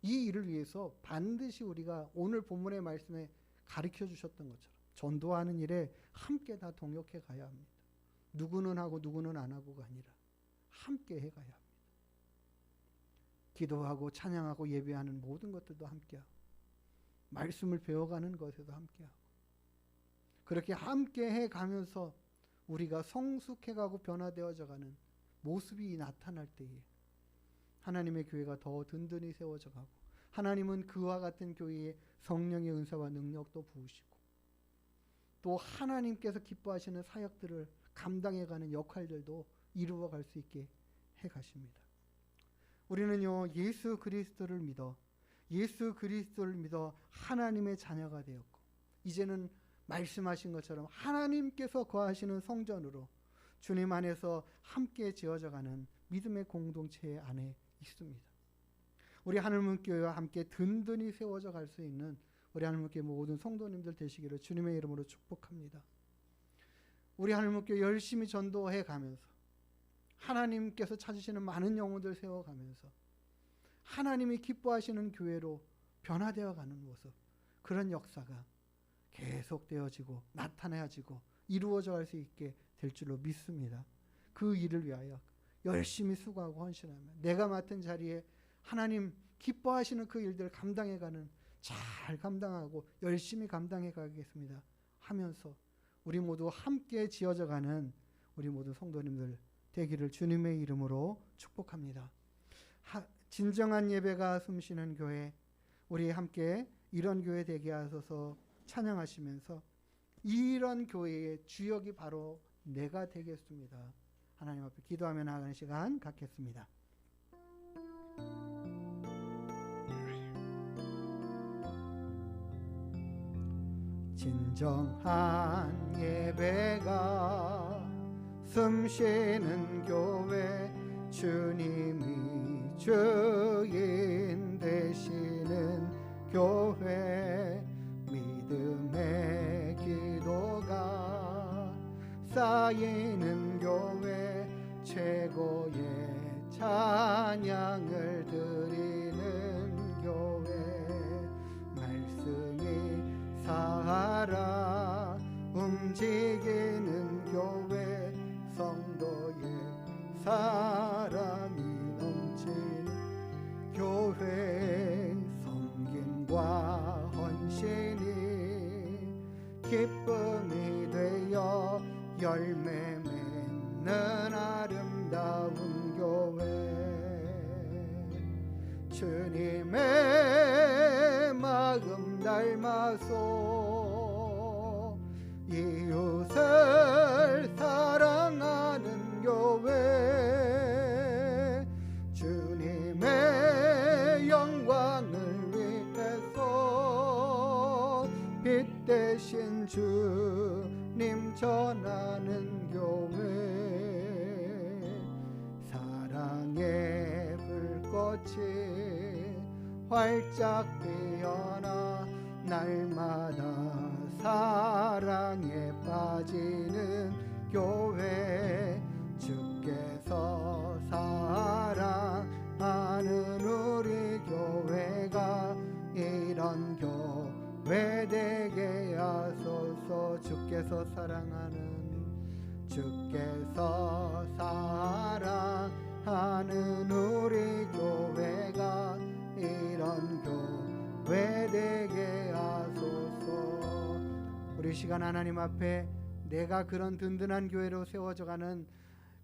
D: 이 일을 위해서 반드시 우리가 오늘 본문의 말씀에 가르쳐 주셨던 것처럼 전도하는 일에 함께 다 동역해 가야 합니다. 누구는 하고 누구는 안 하고가 아니라 함께 해 가야 합니다. 기도하고 찬양하고 예배하는 모든 것들도 함께하고 말씀을 배워가는 것에도 함께하고 그렇게 함께 해 가면서 우리가 성숙해 가고 변화되어져 가는 모습이 나타날 때에 하나님의 교회가 더 든든히 세워져 가고 하나님은 그와 같은 교회에 성령의 은사와 능력도 부으시고 또 하나님께서 기뻐하시는 사역들을 감당해가는 역할들도 이루어갈 수 있게 해가십니다. 우리는요 예수 그리스도를 믿어 하나님의 자녀가 되었고 이제는 말씀하신 것처럼 하나님께서 거하시는 성전으로 주님 안에서 함께 지어져가는 믿음의 공동체 안에 있습니다. 우리 하늘문 교회와 함께 든든히 세워져 갈 수 있는 우리 하늘문 교회 모든 성도님들 되시기를 주님의 이름으로 축복합니다. 우리 하늘문 교회 열심히 전도해 가면서 하나님께서 찾으시는 많은 영혼들 세워가면서 하나님이 기뻐하시는 교회로 변화되어 가는 모습, 그런 역사가 계속되어지고 나타나지고 이루어져 갈 수 있게 될 줄로 믿습니다. 그 일을 위하여 열심히 수고하고 헌신하며 내가 맡은 자리에 하나님 기뻐하시는 그 일들을 감당해가는, 잘 감당하고 열심히 감당해 가겠습니다 하면서 우리 모두 함께 지어져가는 우리 모든 성도님들 되기를 주님의 이름으로 축복합니다. 진정한 예배가 숨쉬는 교회, 우리 함께 이런 교회 되게 하소서 찬양하시면서 이런 교회의 주역이 바로 내가 되겠습니다. 하나님 앞에 기도하며 나아가는 시간 갖겠습니다. 진정한 예배가 숨쉬는 교회, 주님이 주인 되시는 교회, 믿음의 기도가 쌓이는 교회, 최고의 찬양을 드리는 교회, 말씀이 살아 움직이는 교회, 성도의 사랑이 넘치는 교회, 섬김과 헌신이 기쁨이 되어 열매 맺는 아름다운 교회, 주님의 마음 닮아서 이웃을 사랑하는 교회, 주님의 영광을 위해서 빛 대신 주님 전하는 교회, 사랑의 불꽃이 활짝 피어나 날마다 사랑에 빠지는 교회, 주께서 사랑하는 우리 교회가 이런 교회 되게 하소서. 주께서 사랑하는 주께서 사랑하는 우리 교회가 이런 교회 되게 하소서. 우리 시간 하나님 앞에 내가 그런 든든한 교회로 세워져가는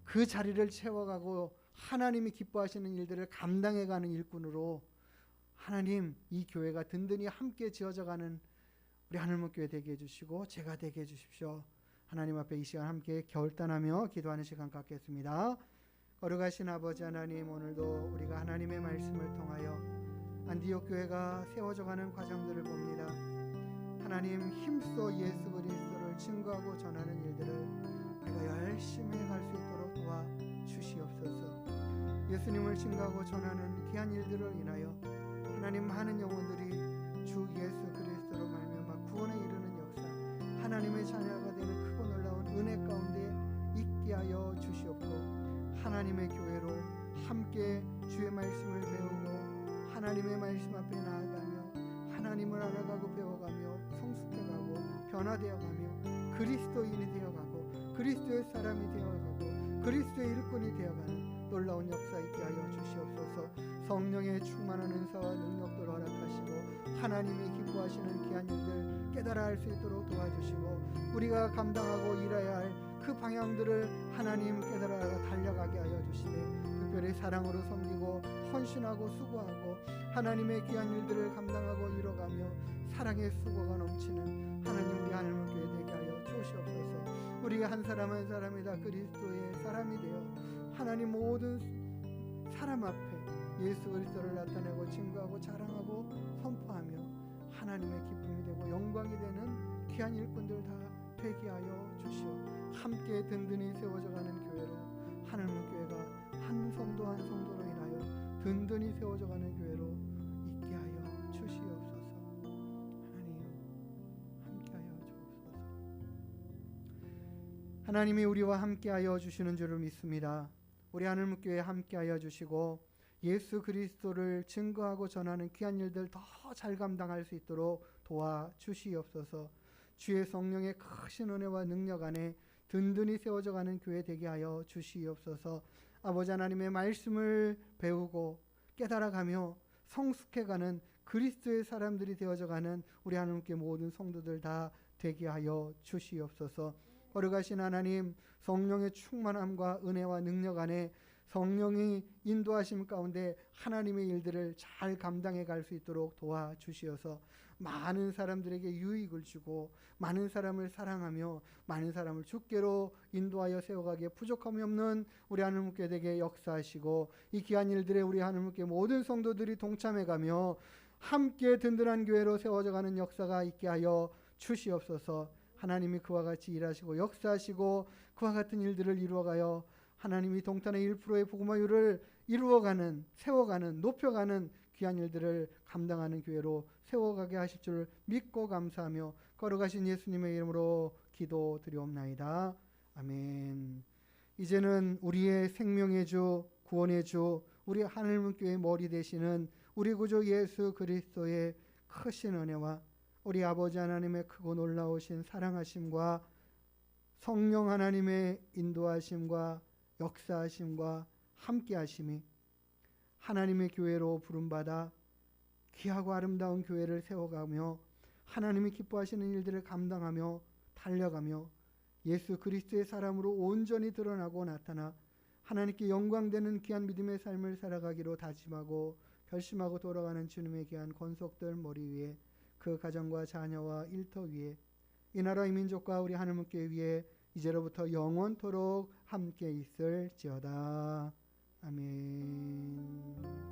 D: 그 자리를 채워가고 하나님이 기뻐하시는 일들을 감당해가는 일꾼으로 하나님 이 교회가 든든히 함께 지어져가는 우리 하늘문 교회 되게 해주시고 제가 되게 해주십시오. 하나님 앞에 이 시간 함께 결단하며 기도하는 시간 갖겠습니다. 거룩하신 아버지 하나님, 오늘도 우리가 하나님의 말씀을 통하여 안디옥 교회가 세워져가는 과정들을 봅니다. 하나님, 힘써 예수 그리스도를 증거하고 전하는 일들을 우리가 열심히 할 수 있도록 도와주시옵소서. 예수님을 증거하고 전하는 귀한 일들을 인하여 하나님, 많은 영혼들이 주 예수 그리스도로 말미암아 구원에 이르는 역사, 하나님의 자녀가 되는 크고 놀라운 은혜 가운데 있게 하여 주시옵고, 하나님의 교회로 함께 주의 말씀을 배우고 하나님의 말씀 앞에 나아가며 하나님을 알아가고 배워가며 성숙해가고 변화되어가며 그리스도인이 되어가고 그리스도의 사람이 되어가고 그리스도의 일꾼이 되어가는 놀라운 역사 있게 하여 주시옵소서. 성령의 충만한 은사와 능력들 허락하시고 하나님이 기뻐하시는 귀한 일들 깨달아 알 수 있도록 도와주시고, 우리가 감당하고 일해야 할 그 방향들을 하나님 깨달아 달려가게 하여 주시되, 특별히 사랑으로 섬기고 헌신하고 수고하고 하나님의 귀한 일들을 감당하고 이뤄가며 사랑의 수고가 넘치는 하나님 우리 하늘문 교회 되게 하여 주시옵소서. 우리가 한 사람 한 사람이 다 그리스도의 사람이 되어 하나님 모든 사람 앞에 예수 그리스도를 나타내고 증거하고 자랑하고 선포하며 하나님의 기쁨이 되고 영광이 되는 귀한 일꾼들 다 되게 하여 주시오. 함께 든든히 세워져가는 교회로 하늘문 교회가 한 성도 한 성도로 인하여 든든히 세워져가는 교회로 있게 하여 주시옵소서. 하나님 함께 하여 주옵소서. 하나님이 우리와 함께 하여 주시는 줄을 믿습니다. 우리 하늘문 교회에 함께 하여 주시고 예수 그리스도를 증거하고 전하는 귀한 일들 더 잘 감당할 수 있도록 도와주시옵소서. 주의 성령의 크신 은혜와 능력 안에 든든히 세워져가는 교회 되게 하여 주시옵소서. 아버지 하나님의 말씀을 배우고 깨달아가며 성숙해가는 그리스도의 사람들이 되어져가는 우리 하나님께 모든 성도들 다 되게 하여 주시옵소서. 거룩하신 하나님, 성령의 충만함과 은혜와 능력 안에 성령이 인도하심 가운데 하나님의 일들을 잘 감당해 갈 수 있도록 도와주시어서 많은 사람들에게 유익을 주고 많은 사람을 사랑하며 많은 사람을 주께로 인도하여 세워가기에 부족함이 없는 우리 하늘문교회 되게 역사하시고, 이 귀한 일들에 우리 하늘문교회 모든 성도들이 동참해가며 함께 든든한 교회로 세워져가는 역사가 있게 하여 주시옵소서. 하나님이 그와 같이 일하시고 역사하시고 그와 같은 일들을 이루어가여 하나님이 동탄의 1%의 복음화율을 이루어가는, 세워가는, 높여가는 귀한 일들을 감당하는 교회로 세워가게 하실 줄 믿고 감사하며 거룩하신 예수님의 이름으로 기도드리옵나이다. 아멘. 이제는 우리의 생명의 주, 구원의 주, 우리 하늘문교회의 머리 되시는 우리 구주 예수 그리스도의 크신 은혜와 우리 아버지 하나님의 크고 놀라우신 사랑하심과 성령 하나님의 인도하심과 역사하심과 함께하심이 하나님의 교회로 부름받아 귀하고 아름다운 교회를 세워가며 하나님이 기뻐하시는 일들을 감당하며 달려가며 예수 그리스도의 사람으로 온전히 드러나고 나타나 하나님께 영광되는 귀한 믿음의 삶을 살아가기로 다짐하고 결심하고 돌아가는 주님의 귀한 권속들 머리 위에, 그 가정과 자녀와 일터 위에, 이 나라 이 민족과 우리 하늘문교회 위에 이제로부터 영원토록 함께 있을지어다. 아멘.